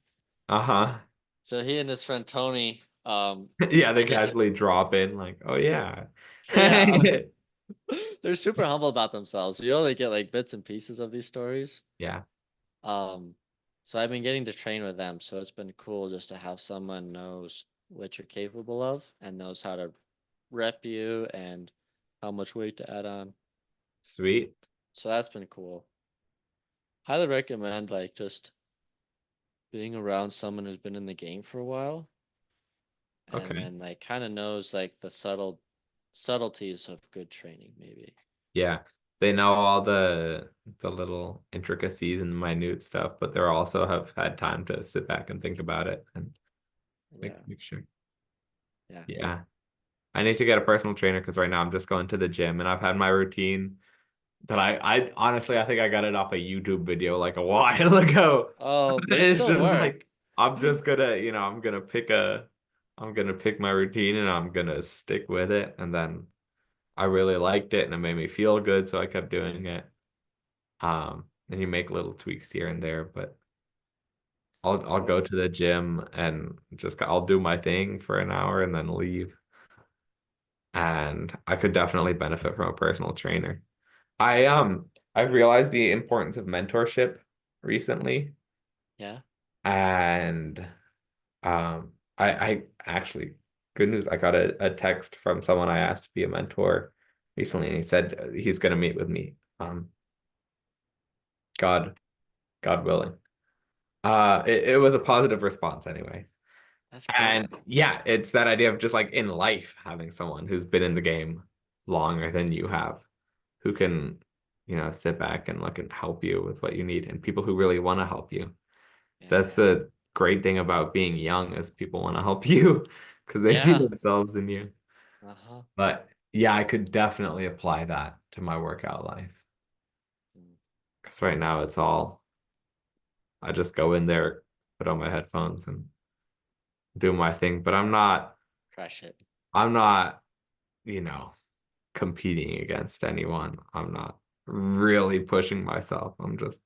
Uh-huh. So he and his friend Tony, Yeah, they they just casually drop in like, oh yeah. yeah, they're super humble about themselves. You only get like bits and pieces of these stories. Yeah. Um, so I've been getting to train with them, so it's been cool just to have someone knows what you're capable of and knows how to rep you and how much weight to add on. Sweet. So that's been cool. Highly recommend like just being around someone who's been in the game for a while and Okay. then like kind of knows like the subtleties of good training, maybe. Yeah. They know all the little intricacies and minute stuff, but they also have had time to sit back and think about it and Yeah. make sure. Yeah. Yeah. I need to get a personal trainer because right now I'm just going to the gym and I've had my routine that I honestly I think I got it off a YouTube video like a while ago. Oh, but it It's still just worked. like I'm just gonna, I'm gonna pick my routine and I'm gonna stick with it. And then I really liked it and it made me feel good, so I kept doing it. And you make little tweaks here and there, but I'll go Oh, to the gym and just I'll do my thing for an hour and then leave. And I could definitely benefit from a personal trainer. I've realized the importance of mentorship recently, yeah. and I actually, good news, I got a text from someone I asked to be a mentor recently, and he said he's gonna meet with me. God God willing. It was a positive response anyway. That's And great. yeah, it's that idea of just like in life having someone who's been in the game longer than you have, who can, sit back and look and help you with what you need, and people who really want to help you. That's Yeah. the great thing about being young is people want to help you because they see Yeah. themselves in you. Uh-huh. But yeah, I could definitely apply that to my workout life Mm. because right now it's all I just go in there, put on my headphones and do my thing. But Crush it. I'm not, you know, competing against anyone. I'm not really pushing myself. I'm just,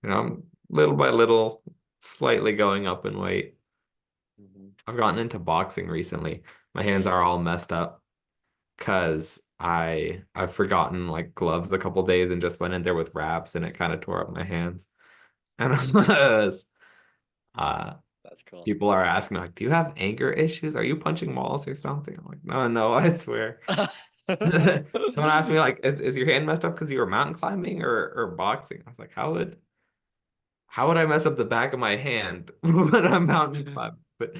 I'm little by little, slightly going up in weight. Hmm. I've gotten into boxing recently. My hands are all messed up because I've forgotten like gloves a couple days and just went in there with wraps and it kind of tore up my hands. And uh That's cool. people are asking me like, do you have anger issues? Are you punching walls or something? I'm like, no, no, I swear. Someone asked me like, is your hand messed up because you were mountain climbing or boxing? I was like, how would I mess up the back of my hand when I'm mountain climbing? But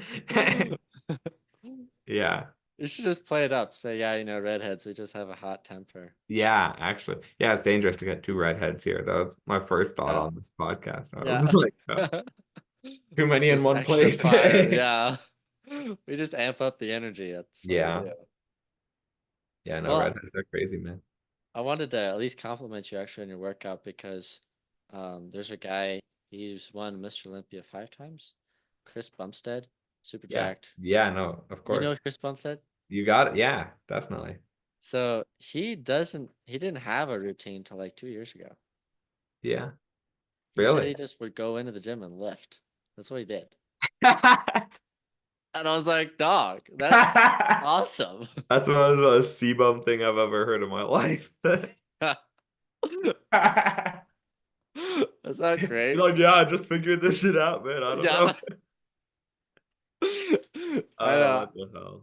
yeah. You should just play it up. Say, yeah, redheads, we just have a hot temper. Yeah, actually. Yeah, it's dangerous to get two redheads here. That was my first thought Yeah. on this podcast. I was Yeah. like, oh, too many in Just one extra place. fire. Yeah. We just amp up the energy. That's what we Yeah. do. Yeah, no, Well, redheads are crazy, man. I wanted to at least compliment you actually on your workout because there's a guy, he's won Mr. Olympia 5 times. Chris Bumstead, super Yeah. jacked. Yeah, no, of You course. know Chris Bumstead? You got it. Yeah, definitely. So he didn't have a routine till like 2 years ago. Yeah. He said Really? he just would go into the gym and lift. That's what he did. And I was like, dog, that's awesome. That's the most C-bum thing I've ever heard in my life. That's not He's great. like, yeah, I just figured this shit out, man. I don't know. Yeah. I Oh, know. what the hell?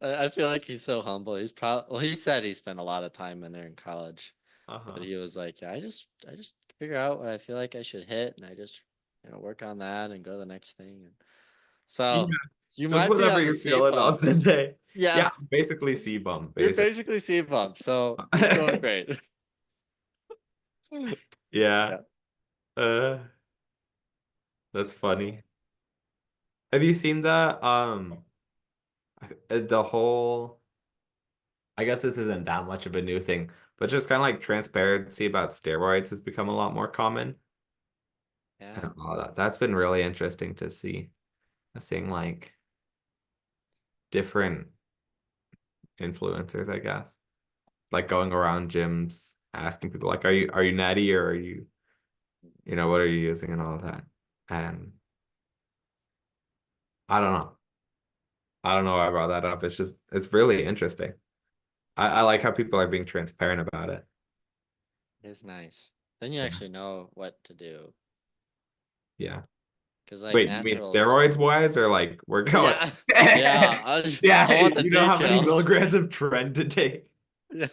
I feel like he's so humble. He's probably well, he said he spent a lot of time in there in college, but Uh-huh. he was like, yeah, I just figure out what I feel like I should hit, and I just work on that and go to the next thing. And Yeah, so you just might be whatever on the you're C feeling on bump. the day. Yeah, Yeah, basically C-bum, you're basically. basically C bump, so it's going great. Yeah. Yeah, Uh, that's funny. Have you seen the whole, I guess this isn't that much of a new thing, but just kind of like transparency about steroids has become a lot more common. yeah, And all that. That's been really interesting to see. Seeing like different influencers, I guess. Like going around gyms asking people like, are you natty or are you, what are you using and all that. And I don't know. I don't know why I brought that up. It's really interesting. I like how people are being transparent about it. it's nice. Then you Yeah. actually know what to do, Yeah. because like Wait, you mean naturals. steroids wise or like workout? Yeah, yeah. I Yeah, want the you know how many details. milligrams of trend to take. Yeah.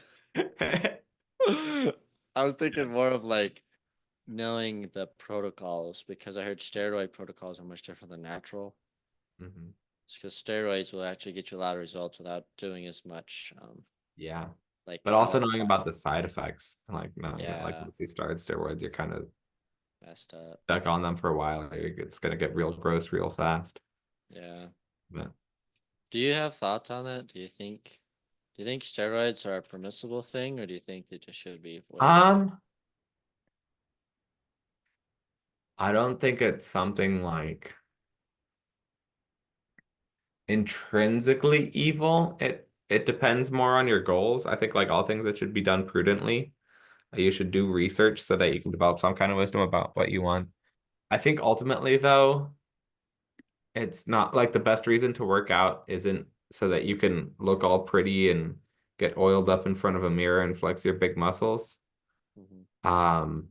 I was thinking more of like knowing the protocols because I heard steroid protocols are much different than natural. Hmm. Because steroids will actually get you a lot of results without doing as much, Yeah. like But also calorie knowing about loss. the side effects, and like knowing that like Yeah, once you start steroids, you're kind of messed up. stuck on them for a while. It's gonna get real gross real fast. Yeah. But Do you have thoughts on that? Do you think steroids are a permissible thing, or do you think they just should be avoided? um, I don't think it's something like intrinsically evil. It depends more on your goals. I think like all things that should be done prudently. You should do research so that you can develop some kind of wisdom about what you want. I think ultimately though, it's not like the best reason to work out isn't so that you can look all pretty and get oiled up in front of a mirror and flex your big muscles. Hmm. Um,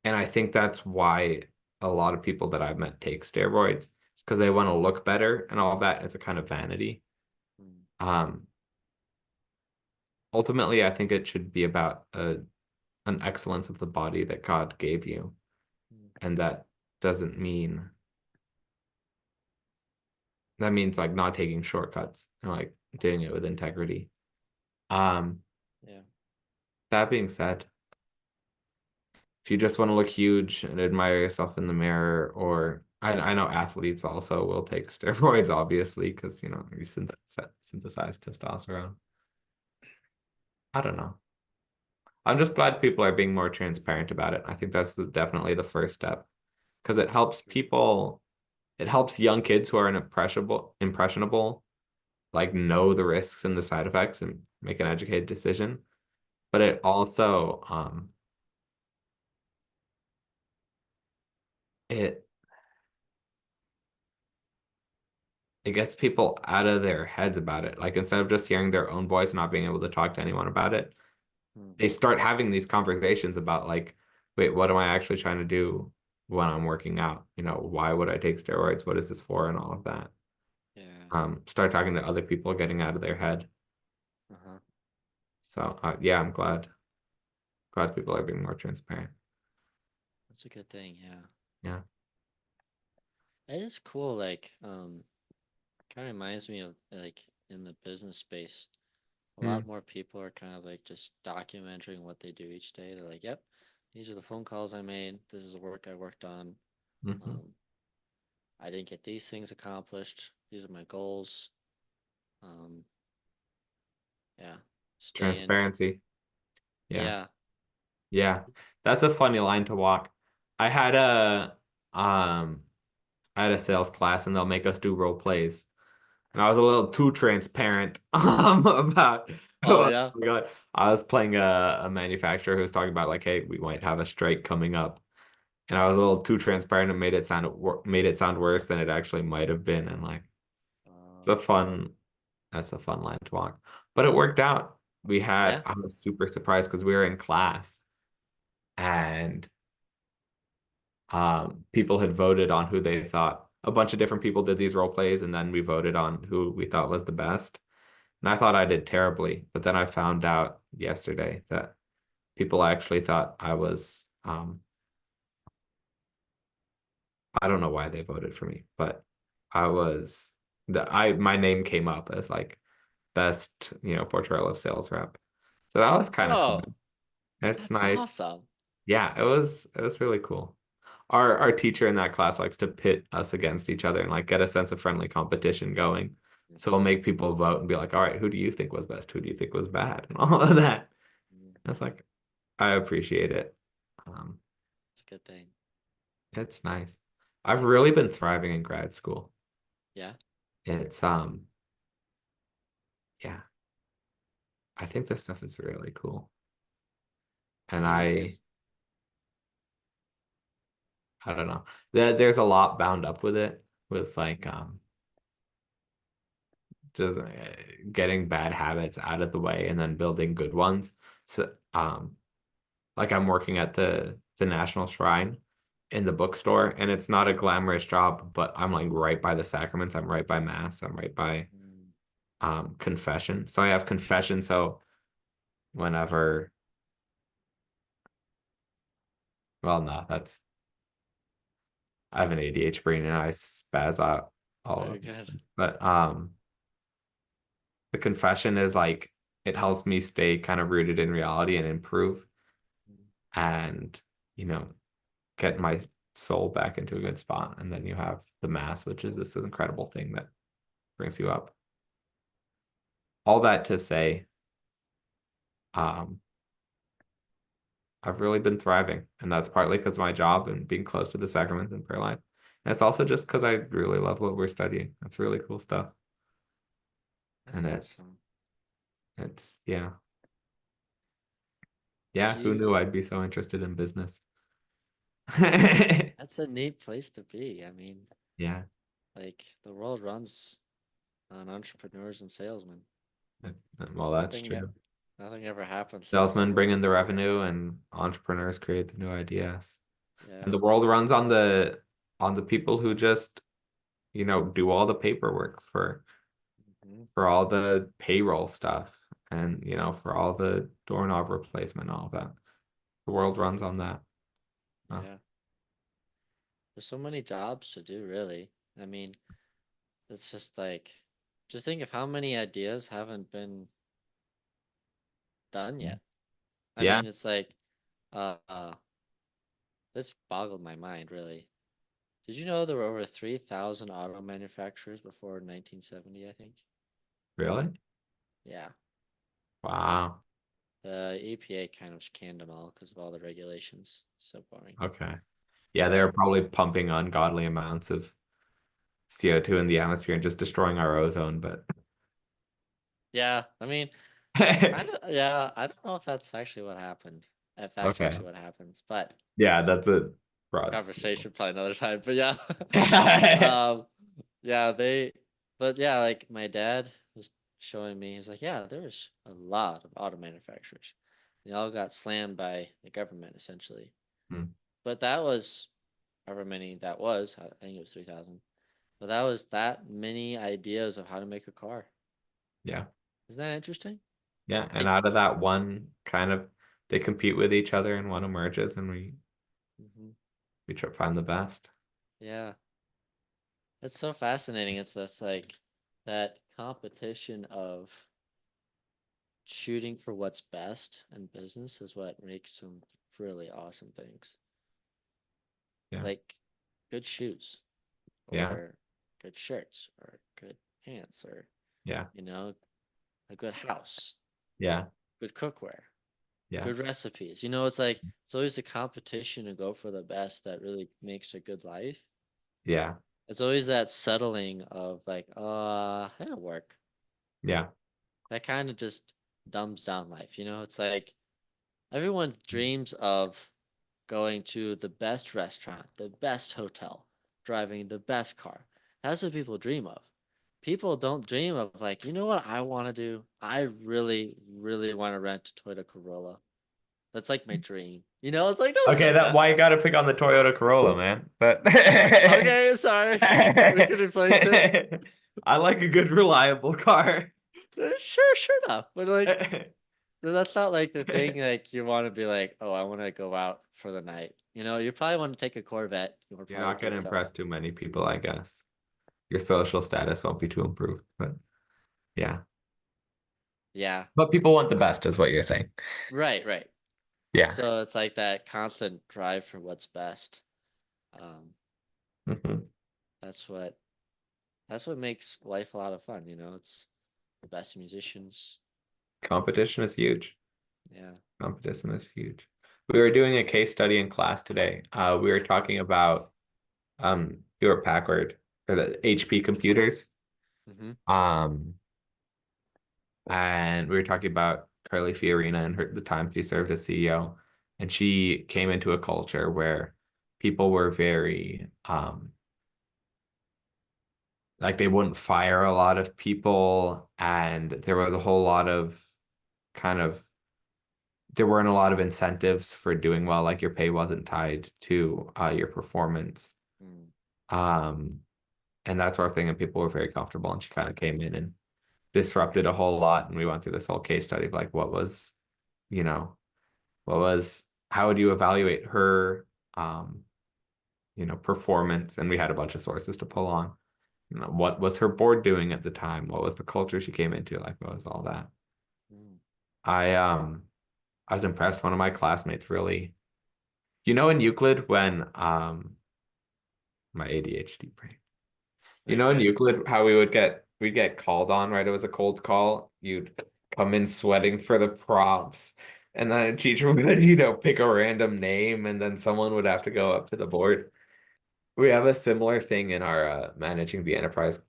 and I think that's why a lot of people that I've met take steroids. It's because they want to look better and all of that. It's a kind of vanity. Um, Ultimately, I think it should be about an excellence of the body that God gave you. And that doesn't mean that means like not taking shortcuts and like doing it with integrity. Um, Yeah. that being said, if you just want to look huge and admire yourself in the mirror, or I know athletes also will take steroids, obviously, because you know you synthesize testosterone. I don't know. I'm just glad people are being more transparent about it. I think that's definitely the first step because it helps people. It helps young kids who are impressionable, like know the risks and the side effects and make an educated decision. But it also it it gets people out of their heads about it. Like instead of just hearing their own voice and not being able to talk to anyone about it, Mm. they start having these conversations about like, wait, what am I actually trying to do when I'm working out? You know, why would I take steroids? What is this for? And all of that. Yeah. Start talking to other people, getting out of their head. Uh-huh. So yeah, I'm glad people are being more transparent. That's a good thing, yeah. Yeah. It is cool, like, kind of reminds me of like in the business space, a lot Mm, more people are kind of like just documenting what they do each day. They're like, yep, these are the phone calls I made. This is the work I worked on. hmm. Um, I didn't get these things accomplished. These are my goals. Um, yeah, stay in. Transparency. Yeah. Yeah. Yeah. That's a funny line to walk. I had a um I had a sales class and they'll make us do role plays. And I was a little too transparent about Oh oh yeah. my God. I was playing a manufacturer who was talking about like, hey, we might have a strike coming up. And I was a little too transparent and made it sound worse than it actually might have been. And like it's Uh, a fun that's a fun line to walk. But it worked out. yeah. I was super surprised because we were in class and people had voted on who they thought. A bunch of different people did these role plays, and then we voted on who we thought was the best. And I thought I did terribly, but then I found out yesterday that people actually thought I was I don't know why they voted for me, but I was my name came up as like best, you know, portrayal of sales rep. So that was kind of Oh, fun. It's that's nice. awesome. Yeah, it was really cool. Our teacher in that class likes to pit us against each other and like get a sense of friendly competition going. So we'll make people vote and be like, all right, who do you think was best? Who do you think was bad? And all of that. Mhm. It's like I appreciate it. Um, It's a good thing. it's nice. I've really been thriving in grad school. Yeah. It's yeah, I think this stuff is really cool. And It is. I don't know. There's a lot bound up with it, with like just getting bad habits out of the way and then building good ones. So like I'm working at the National Shrine in the bookstore and it's not a glamorous job, but I'm like right by the sacraments, I'm right by mass, I'm right by Mm. confession. So I have confession, so whenever well, no, that's I have an ADHD brain and I spaz out all Very over the good. place. But the confession is like it helps me stay kind of rooted in reality and improve and you know get my soul back into a good spot. And then you have the mass, which is this incredible thing that brings you up. All that to say, um, I've really been thriving, and that's partly because of my job and being close to the sacraments and prayer life. And it's also just because I really love what we're studying. It's really cool stuff. That's And it's awesome. it's yeah. Yeah, Do who you, knew I'd be so interested in business? that's a neat place to be. I mean, Yeah. like the world runs on entrepreneurs and salesmen. Well, that's Nothing, true. nothing ever happens to the Salesmen bring in the salesman. revenue and entrepreneurs create the new ideas. And Yeah. the world runs on the people who just, do all the paperwork Hmm. for all the payroll stuff and, for all the doorknob replacement, all of that. The world runs on that. Uh, Yeah. There's so many jobs to do, really. I mean, it's just like, just think of how many ideas haven't been done yet. I yeah, mean, it's like, uh, uh, this boggled my mind, really. Did you know there were over 3,000 auto manufacturers before 1970, I think? really? Yeah. Wow. The EPA kind of canned them all because of all the regulations. So boring. Okay. Yeah, they're But probably pumping ungodly amounts of CO2 in the atmosphere and just destroying our ozone, but yeah, I mean, kind of, yeah, I don't know if that's actually what happened. If that's okay. actually what happens, but Yeah, that's a that's a broad statement. conversation probably another time. But yeah, um, yeah, but yeah, like my dad was showing me, he's like, yeah, there's a lot of auto manufacturers. They all got slammed by the government essentially. Hmm. But that was however many that was. I think it was 3,000. But that was that many ideas of how to make a car. Yeah. Isn't that interesting? Yeah, and Like, out of that one kind of they compete with each other and one emerges and mhm, we try to find the best. yeah, it's so fascinating. It's just like that competition of shooting for what's best in business is what makes some really awesome things. Yeah. Like good shoes Yeah. or good shirts or good pants or, Yeah. you know, a good house, Yeah. good cookware, Yeah. good recipes. It's like it's always a competition to go for the best that really makes a good life. Yeah. It's always that settling of like, it'll work. Yeah. That kind of just dumbs down life. It's like everyone dreams of going to the best restaurant, the best hotel, driving the best car. That's what people dream of. People don't dream of like, you know what I want to do? I really, really want to rent a Toyota Corolla. That's like my dream. It's like, don't Okay, say that that. why you gotta pick on the Toyota Corolla, man. But Okay, sorry. We could replace it. I like a good reliable car. Sure enough. But like, that's not like the thing like you want to be like, oh, I want to go out for the night. You probably want to take a Corvette. You would You're probably not take gonna some. impress too many people, I guess. Your social status won't be too improved, but yeah. Yeah. But people want the best, is what you're saying. Right, right. Yeah. So it's like that constant drive for what's best. Um, Hmm. that's what makes life a lot of fun, It's the best musicians. Competition is huge. Yeah. Competition is huge. We were doing a case study in class today. We were talking about Hewlett Packard or the HP computers. Mm-hmm. Um, and we were talking about Carly Fiorina and the time she served as CEO. And she came into a culture where people were very like they wouldn't fire a lot of people, and there was a whole lot of kind of there weren't a lot of incentives for doing well, like your pay wasn't tied to your performance. Mm. Um, and that sort of thing, and people were very comfortable, and she kind of came in and disrupted a whole lot. And we went through this whole case study of like you know, how would you evaluate her um, performance, and we had a bunch of sources to pull on. What was her board doing at the time? What was the culture she came into? Like, what was all that? Mm. I um I was impressed. One of my classmates really, in Euclid when my ADHD brain. No, you're In good. Euclid how we'd get called on, right? It was a cold call. You'd come in sweating for the prompts. And then a teacher would, pick a random name and then someone would have to go up to the board. We have a similar thing in our managing the enterprise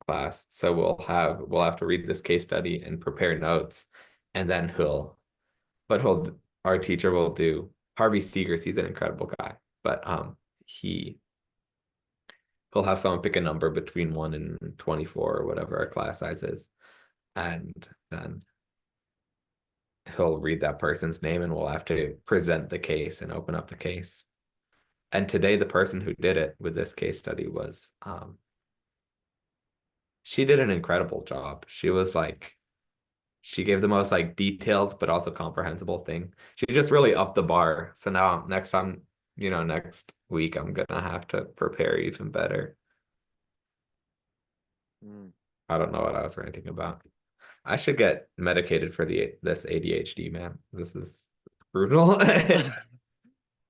class. So we'll have to read this case study and prepare notes. And then our teacher will do Harvey Seegers, he's an incredible guy. But he he'll have someone pick a number between 1 and 24 or whatever our class size is. And then he'll read that person's name and we'll have to present the case and open up the case. And today, the person who did it with this case study was, she did an incredible job. She gave the most like detailed but also comprehensible thing. She just really upped the bar. So now next time, next week, I'm gonna have to prepare even better. Mm. I don't know what I was ranting about. I should get medicated for this ADHD, man. This is brutal.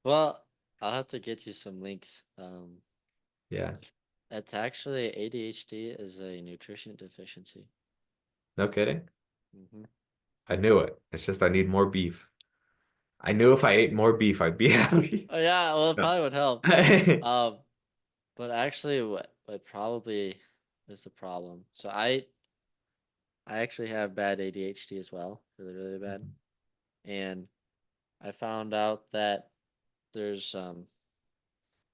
Well, I'll have to get you some links. Yeah, It's actually ADHD is a nutrition deficiency. no kidding. Hmm. I knew it. It's just I need more beef. I knew if I ate more beef, I'd be happy. Oh yeah, well it No. probably would help. Um, but actually what probably is a problem. So I actually have bad ADHD as well, really, really bad. And I found out that there's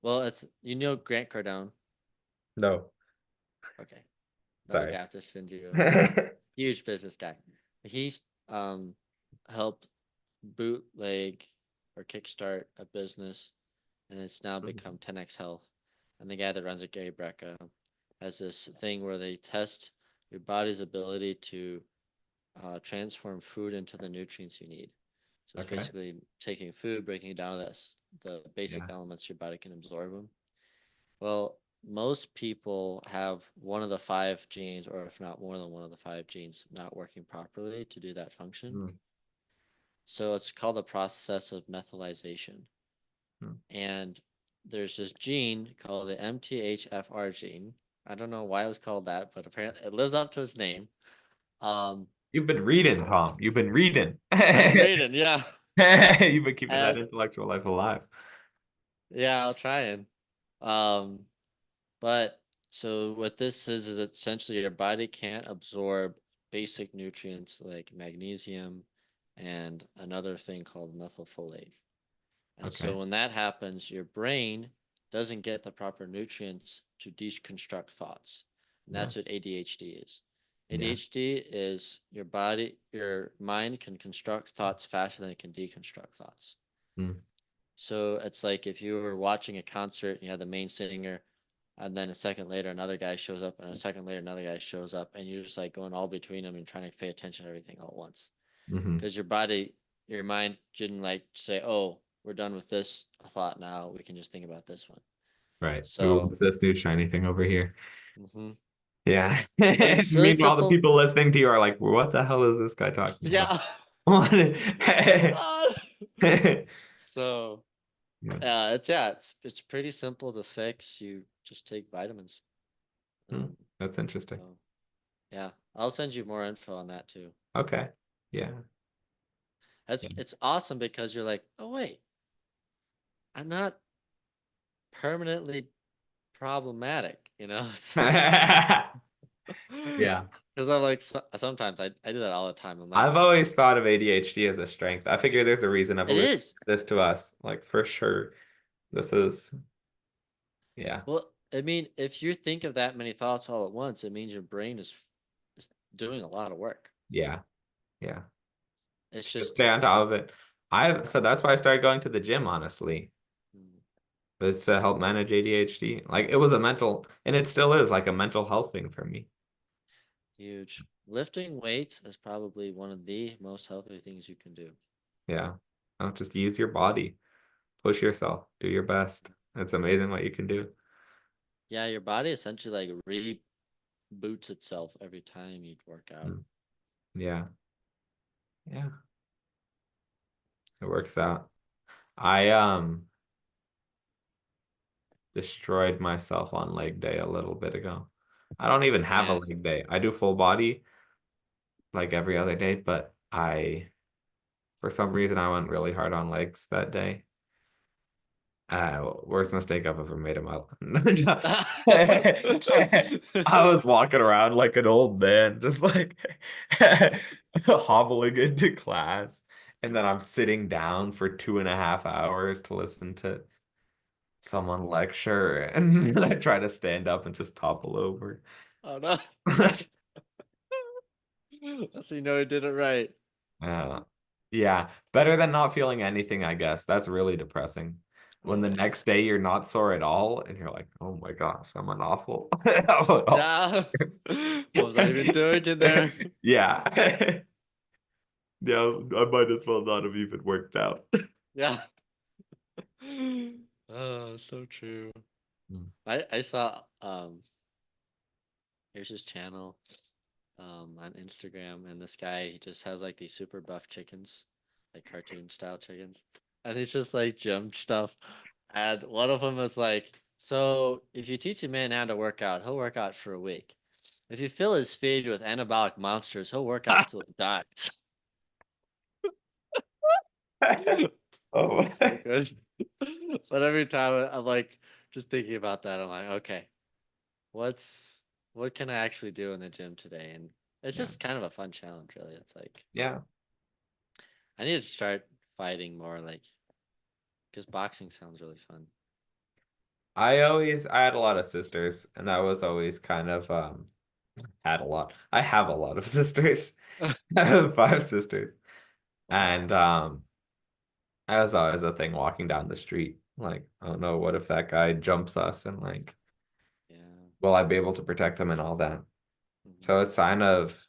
well it's Grant Cardone. No, Okay. Another sorry. guy I have to send you huge business guy. He's helped bootleg or kickstart a business and it's now become 10x Health. And the guy that runs it, Gary Brecka, has this thing where they test your body's ability to transform food into the nutrients you need. So it's Okay. basically taking food, breaking it down to the basic Yeah. elements your body can absorb them. Well, most people have one of the five genes, or if not more than one of the five genes, not working properly to do that function. Mm, So it's called the process of methylation. mm. And there's this gene called the MTHFR gene. I don't know why it was called that, but apparently it lives up to its name. Um, You've been reading, Tom. You've been reading. I've been reading, yeah. You've been keeping that And intellectual life alive. yeah, I'll try and. Um, but so what this is essentially your body can't absorb basic nutrients like magnesium and another thing called methylfolate. And Okay. so when that happens, your brain doesn't get the proper nutrients to deconstruct thoughts. And Yeah. that's what ADHD is. Yeah. ADHD is your mind can construct thoughts faster than it can deconstruct thoughts. Mm, So it's like if you were watching a concert and you had the main singer, and then a second later another guy shows up, and a second later another guy shows up, and you're just like going all between them and trying to pay attention to everything all at once. hmm. Because your mind didn't like say, "Oh, we're done with this thought now. We can just think about this one." Right. Ooh, So, what's this new shiny thing over here? mhm. Yeah. But it's really Meanwhile, the simple. people listening to you are like, what the hell is this guy talking about? Yeah. What? Oh my God. Yeah. So, it's pretty simple to fix. You just take vitamins. Hmm, Um, that's interesting. so yeah, I'll send you more info on that too. Okay. Yeah. That's it's awesome because you're like, oh wait, I'm not permanently problematic, you know? Yeah. Yeah. Because I'm like, sometimes I do that all the time. I'm like, I've always thought of ADHD as a strength. I figure there's a reason it evolution is. did this to us. Like for sure. This is, yeah. Well, I mean, if you think of that many thoughts all at once, it means your brain is doing a lot of work. Yeah. Yeah. It's Should just, stay on top of it. So that's why I started going to the gym, honestly. mm, Is to help manage ADHD. Like it was a mental, and it still is like a mental health thing for me. huge. Lifting weights is probably one of the most healthy things you can do. Yeah. Don't just use your body. push yourself, do your best. It's amazing what you can do. Yeah, your body essentially like reboots itself every time you work out. Mm. Yeah. Yeah. It works out. I destroyed myself on leg day a little bit ago. I don't even have a Man. leg day. I do full body like every other day, but for some reason, I went really hard on legs that day. Worst mistake I've ever made in my life. I was walking around like an old man, just like hobbling into class. And then I'm sitting down for 2.5 hours to listen to someone lecture. And then I try to stand up and just topple over. Oh no. That's when you know he did it right. Uh, yeah, better than not feeling anything, I guess. That's really depressing. When the Yeah. next day you're not sore at all, and you're like, "Oh my gosh, I'm an awful." I'm an awful Yeah. person." What was I even doing in there? Yeah. Yeah, I might as well not have even worked out. Yeah. Oh, so true. Mm. I saw here's his channel on Instagram, and this guy, he just has like these super buff chickens, like cartoon style chickens, and he's just like gym stuff. And one of them is like, so if you teach a man how to work out, he'll work out for a week. If you fill his feed with anabolic monsters, he'll work out until he dies. Oh, So good. But every time I'm like just thinking about that, I'm like, okay, what's what can I actually do in the gym today? And it's yeah. just kind of a fun challenge, really. It's like Yeah. I need to start fighting more, like because boxing sounds really fun. I had a lot of sisters, and that was always kind of had a lot. I have a lot of sisters. I have 5 sisters. Wow. And that was always a thing walking down the street. Like, oh no, what if that guy jumps us and like, Yeah. will I be able to protect them and all that? Hmm. So it's kind of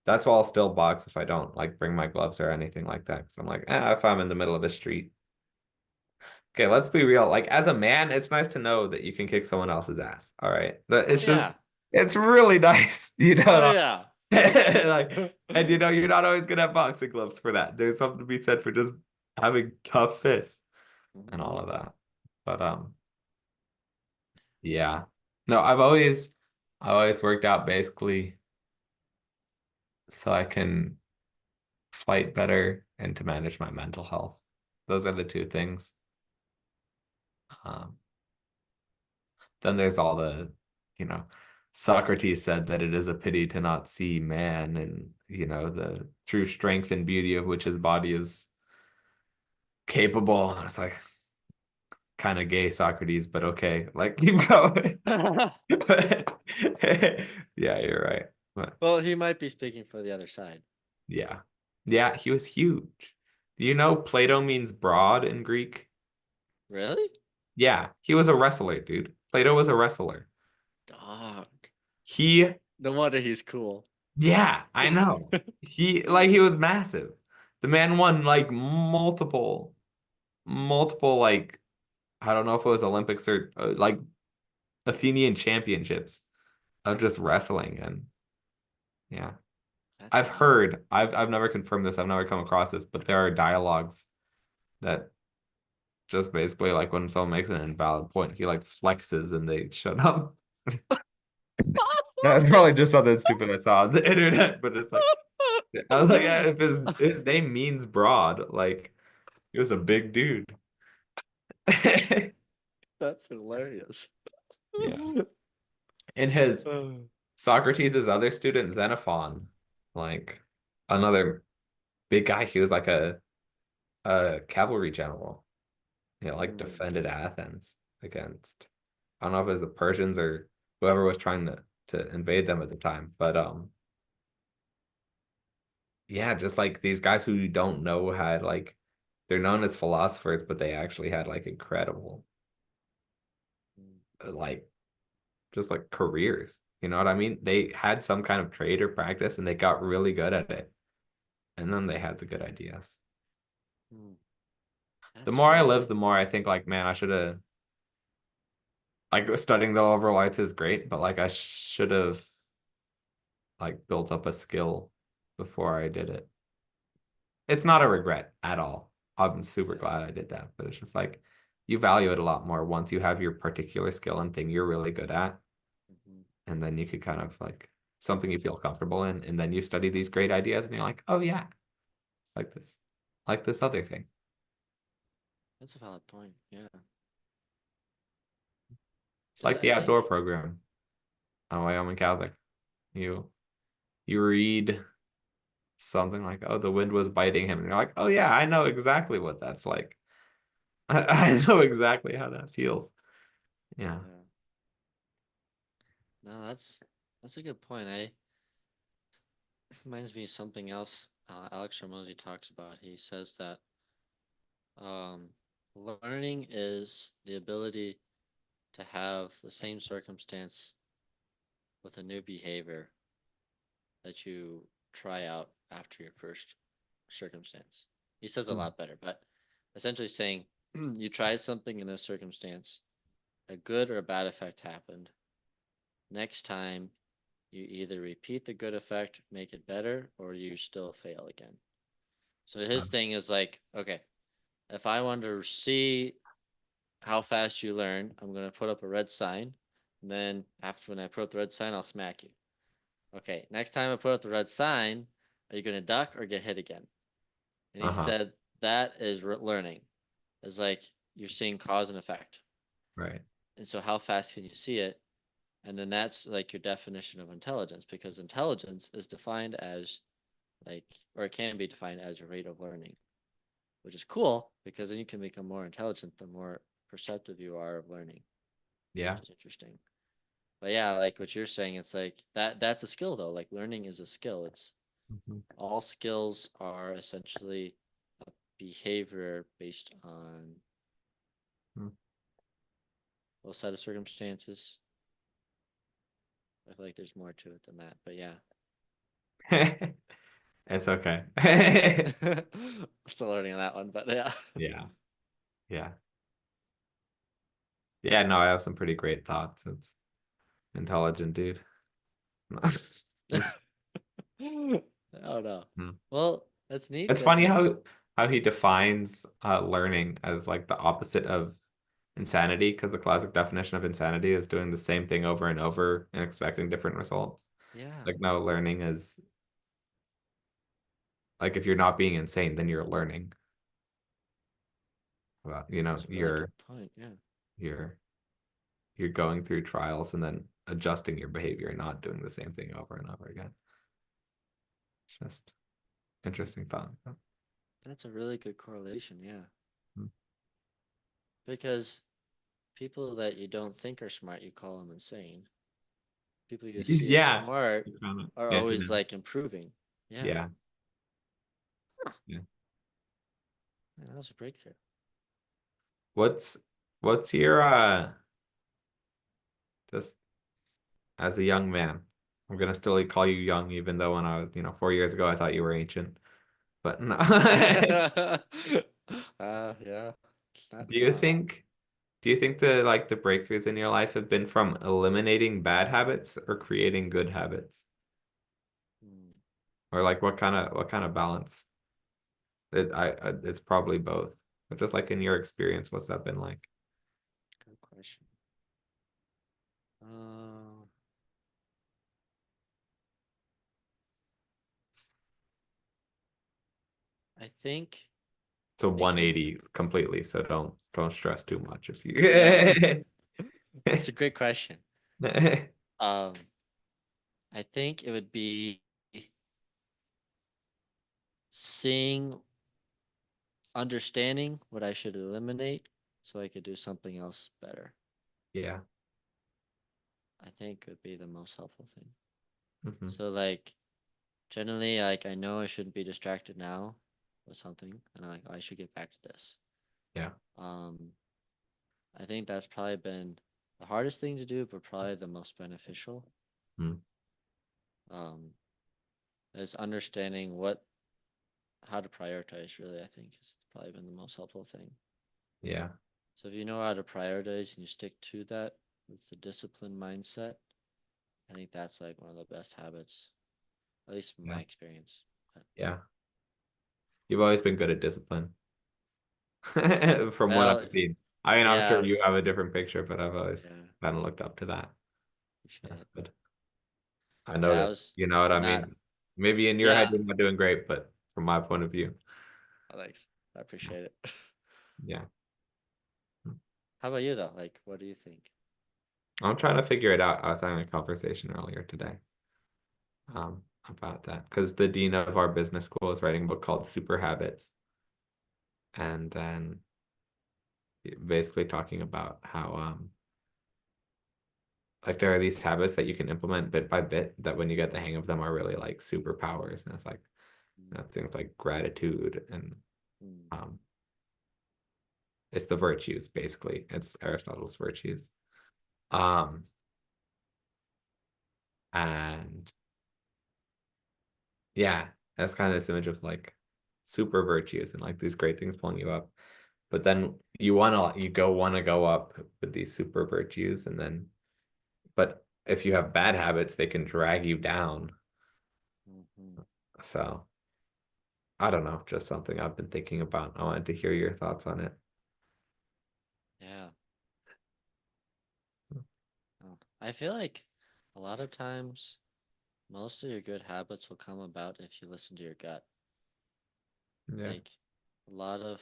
that's why I'll still box if I don't like bring my gloves or anything like that. Because I'm like, if I'm in the middle of the street. Okay, let's be real. Like as a man, it's nice to know that you can kick someone else's ass. All right. But Oh it's just yeah. it's really nice, Oh yeah. like and you're not always gonna have boxing gloves for that. There's something to be said for just having tough fists and all Hmm. of that. But yeah. No, I always worked out basically so I can fight better and to manage my mental health. Those are the two things. Um, then there's all the, you know, Socrates said that it is a pity to not see man and, the true strength and beauty of which his body is capable. And it's like kind of gay Socrates, but okay, like keep going. Yeah, you're right. But Well, he might be speaking for the other side. yeah. Yeah, he was huge. Do you know Plato means broad in Greek? Really? Yeah, he was a wrestler, dude. Plato was a wrestler. Dog. He, No wonder he's cool. yeah, I know. He was massive. The man won like multiple, like, I don't know if it was Olympics or like Athenian championships of just wrestling. And yeah, That's I've amazing. heard, I've never confirmed this, I've never come across this, but there are dialogues that just basically like when someone makes an invalid point, he like flexes and they shut up. That's probably just something stupid I saw on the internet, but it's like I was like, if his name means broad, like he was a big dude. That's hilarious. Yeah. And his Oh. Socrates' other student, Xenophon, like another big guy, he was like a cavalry general. Like Mm. defended Athens against I don't know if it was the Persians or whoever was trying to invade them at the time. But yeah, just like these guys who you don't know had like they're known as philosophers, but they actually had like incredible Mm. like just like careers. You know what I mean? They had some kind of trade or practice and they got really good at it. And then they had the good ideas. Mm. The That's more I really live, the more I think like, man, I should have like studying the overall lights is great, but like I should have like built up a skill before I did it. It's not a regret at all. I'm super yeah. glad I did that, but it's just like you value it a lot more once you have your particular skill and thing you're really good at, Hmm. and then you could kind of like something you feel comfortable in, and then you study these great ideas, and you're like, oh yeah, like this other thing, That's a valid point. Yeah. it's 'Cause like I the outdoor think, program on Wyoming Catholic. You you read something like, oh, the wind was biting him, and you're like, oh yeah, I know exactly what that's like. I know exactly how that feels. Yeah. yeah. No, that's a good point. I reminds me of something else. Alex Ramosi talks about. He says that um, learning is the ability to have the same circumstance with a new behavior that you try out after your first circumstance. He says a Mm. lot better, but essentially saying you try something in this circumstance, a good or a bad effect happened. Next time, you either repeat the good effect, make it better, or you still fail again. So his thing is like, okay, if I want to see how fast you learn, I'm going to put up a red sign. And then after when I put up the red sign, I'll smack you. Okay, next time I put up the red sign, are you going to duck or get hit again? And he Uh-huh. said that is learning. It's like you're seeing cause and effect. Right. And so how fast can you see it? And then that's like your definition of intelligence, because intelligence is defined as like, or it can be defined as your rate of learning, which is cool because then you can become more intelligent the more perceptive you are of learning, Yeah. which is interesting. But yeah, like what you're saying, it's like that's a skill though. Like learning is a skill. It's Mhm. all skills are essentially a behavior based on Mm. a set of circumstances. I feel like there's more to it than that, but yeah. It's okay. Still learning on that one, but yeah. Yeah. Yeah. Yeah, no, I have some pretty great thoughts. It's intelligent, dude. Oh no. Hmm. Well, that's neat It's that funny you. how he defines learning as like the opposite of insanity, because the classic definition of insanity is doing the same thing over and over and expecting different results. Yeah, Like no, learning is like if you're not being insane, then you're learning. Well, that's a really good point. Yeah. you're you're going through trials and then adjusting your behavior and not doing the same thing over and over again. It's just interesting thought. That's a really good correlation. Yeah. Hmm. Because people that you don't think are smart, you call them insane. People you see as Yeah. smart You kind of are can't always deny. like improving. Yeah. Yeah. Yeah. Yeah, that was a breakthrough. What's what's your just as a young man? I'm gonna still call you young, even though when I was, 4 years ago, I thought you were ancient. But no. Yeah. It's not Do too you long. think do you think the breakthroughs in your life have been from eliminating bad habits or creating good habits? Hmm, Or like what kind of balance? It's probably both. But just like in your experience, what's that been like? good question. Uh, I think It's a it can. 180 completely, so don't stress too much if Yeah, you that's a great question. Um, I think it would be seeing, understanding what I should eliminate so I could do something else better. Yeah. I think would be the most helpful thing. Hmm. So like generally like I know I shouldn't be distracted now with something and I'm like, oh, I should get back to this. Yeah. Um, I think that's probably been the hardest thing to do, but probably the most beneficial. Mm. Um, is understanding what how to prioritize really, I think has probably been the most helpful thing. Yeah. So if you know how to prioritize and you stick to that with the disciplined mindset, I think that's like one of the best habits, at least from Yeah. my experience. But, Yeah. You've always been good at discipline. From what well, I've seen. I mean, I'm sure yeah, you have a different picture, but I've always yeah, kind of looked up to that. appreciate That's it. good. I Yeah, I noticed, was you know what I not, mean? Maybe in your head yeah, you're not doing great, but from my point of view, thanks. I appreciate it. yeah. How about you though? Like, what do you think? I'm trying to figure it out. I was having a conversation earlier today, about that because the dean of our business school is writing a book called Super Habits, and then basically talking about how like there are these habits that you can implement bit by bit that when you get the hang of them are really like superpowers, and it's like things like gratitude and Mm, um it's the virtues basically. It's Aristotle's virtues. Um and yeah, that's kind of this image of like super virtues and like these great things pulling you up. But then you want to go up with these super virtues, and then but if you have bad habits, they can drag you down. mm-hmm. So I don't know, just something I've been thinking about. I wanted to hear your thoughts on it. Yeah. Oh, I feel like a lot of times most of your good habits will come about if you listen to your gut. Yeah, Like a lot of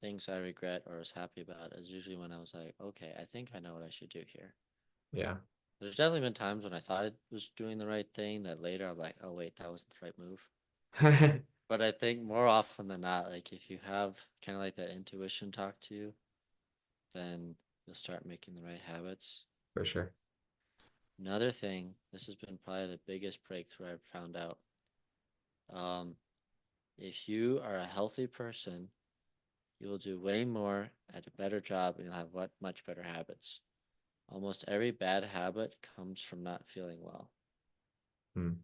things I regret or was happy about is usually when I was like, okay, I think I know what I should do here. yeah. There's definitely been times when I thought I was doing the right thing that later I'm like, oh wait, that wasn't the right move. But I think more often than not, like if you have kind of like that intuition talk to you, then you'll start making the right habits. For sure. Another thing, this has been probably the biggest breakthrough I've found out. Um, if you are a healthy person, you will do way more at a better job and you'll have what much better habits. Almost every bad habit comes from not feeling well. Hmm.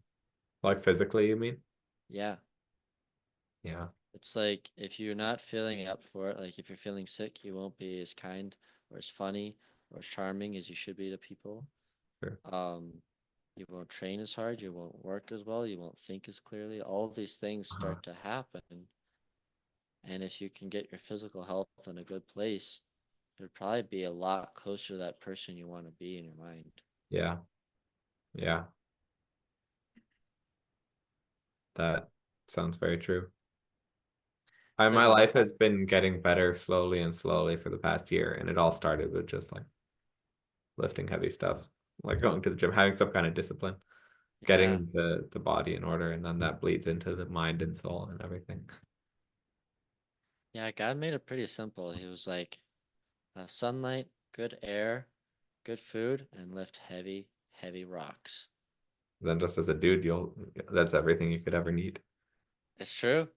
Like physically, you mean? Yeah. Yeah, It's like if you're not feeling up for it, like if you're feeling sick, you won't be as kind or as funny or as charming as you should be to people. sure. Um, you won't train as hard, you won't work as well, you won't think as clearly. All of these things Uh-huh. start to happen. And if you can get your physical health in a good place, you'd probably be a lot closer to that person you want to be in your mind. Yeah, yeah. That sounds very true. I My think life has been getting better slowly and slowly for the past year, and it all started with just like lifting heavy stuff, like going to the gym, having some kind of discipline, yeah. getting the body in order, and then that bleeds into the mind and soul and everything. Yeah, God made it pretty simple. He was like, sunlight, good air, good food, and lift heavy, heavy rocks. Then just as a dude, that's everything you could ever need. It's true.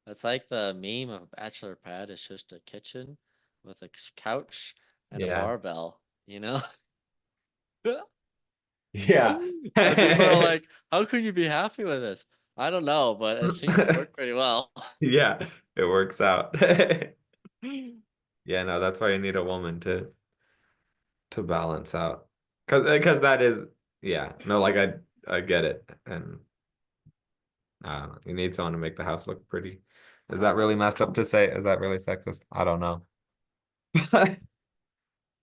It's like the meme of bachelor pad. It's just a kitchen with a couch and a Yeah. barbell, you know? Yeah. And people are like, how could you be happy with this? I don't know, but it seems to work pretty well. Yeah, it works out. Yeah, no, that's why you need a woman to balance out. Cause that is yeah, no, like I get it. And you need someone to make the house look pretty. Is that really messed up to say? Is that really sexist? I don't know.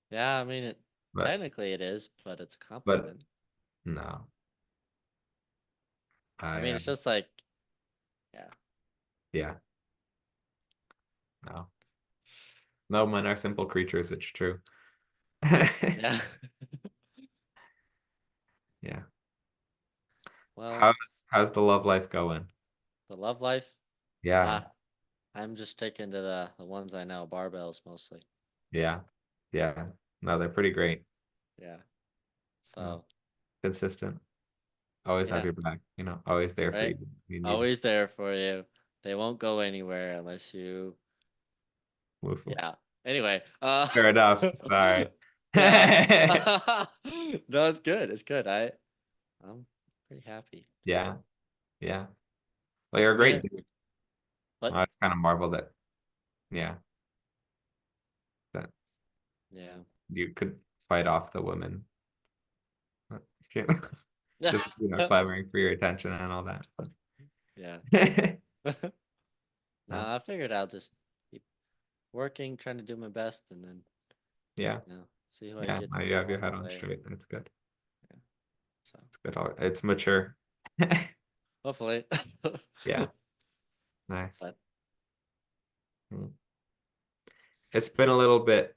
Yeah, I mean, But technically it is, but it's a but compliment. no. I I mean, it's just like, yeah, yeah, no. No, men are simple creatures, it's true. yeah. Yeah. Well, How's the love life going? the love life, Yeah, ah, I'm just sticking to the ones I know, barbells mostly. yeah, yeah. No, they're pretty great. Yeah. No, So, consistent. Always have yeah, your back, always there for right? you. You need it. Always there for you. They won't go anywhere unless you, Woof. yeah. Anyway, Fair enough. Sorry. yeah. No, it's good. It's good. I'm pretty happy. Just Yeah, yeah. Well, you're a I mean, great dude. but I just kind of marvel that, yeah, that yeah. you could fight off the women. Just, clamoring for your attention and all that. Yeah. But No, I figured I'll just keep working, trying to do my best, and then yeah, see who I can yeah. get to Now you move have your along head the on way. straight. It's good. Yeah. So It's good. It's mature. hopefully. Yeah, nice. But Mm. It's been a little bit.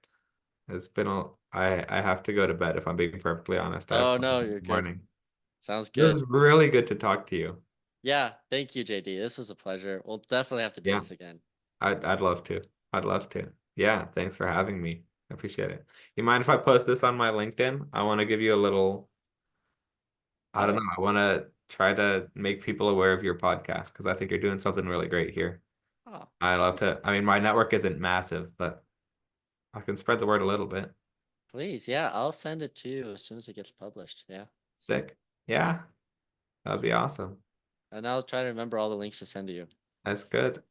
It's been a. I have to go to bed if I'm being perfectly honest. I have oh plans no, in you're the good. morning. Sounds It was good. really good to talk to you. Yeah, thank you, JD. This was a pleasure. We'll definitely have to do Yeah, this again. I'd love to. I'd love to. Yeah, thanks for having me. I appreciate it. You mind if I post this on my LinkedIn? I want to give you a little, I don't know. Oh, I want to try to make people aware of your podcast because I think you're doing something really great here. oh, I love thanks. to, I mean, my network isn't massive, but I can spread the word a little bit. Please, yeah, I'll send it to you as soon as it gets published. Yeah. Sick. Yeah, that'd be awesome. And I'll try to remember all the links to send to you. That's good.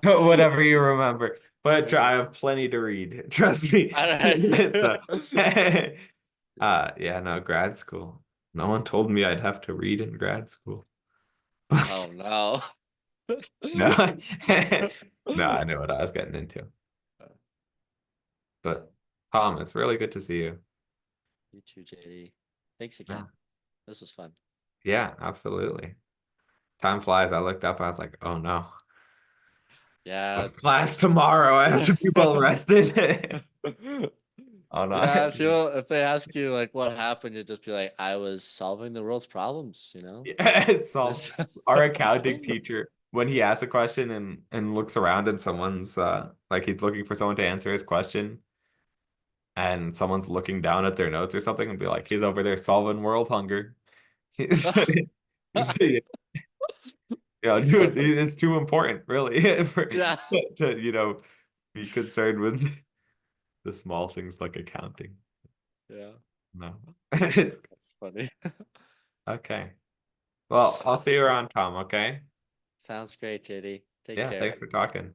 Whatever you remember. But Okay. I have plenty to read. Trust me. All right. So, yeah, no, grad school. No one told me I'd have to read in grad school. Oh no. No. No, I knew what I was getting into. But Tom, it's really good to see you. You too, JD. Thanks Yeah, again. This was fun. yeah, absolutely. Time flies. I looked up, I was like, oh no. Yeah. Class tomorrow. I have to be well rested. Oh no. Yeah, if they ask you like what happened, you just be like, I was solving the world's problems, you know? Yeah, it's all Just our accounting teacher when he asks a question and looks around and someone's like he's looking for someone to answer his question and someone's looking down at their notes or something and be like, he's over there solving world hunger. He's, you know, That's dude, funny. it's too important, really, Yeah. to, be concerned with the small things like accounting. Yeah. No. It's That's funny. okay. Well, I'll see you around, Tom, okay? Sounds great, JD. Take Yeah, care. thanks for talking.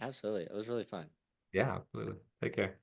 Absolutely. It was really fun. Yeah, absolutely. Take care.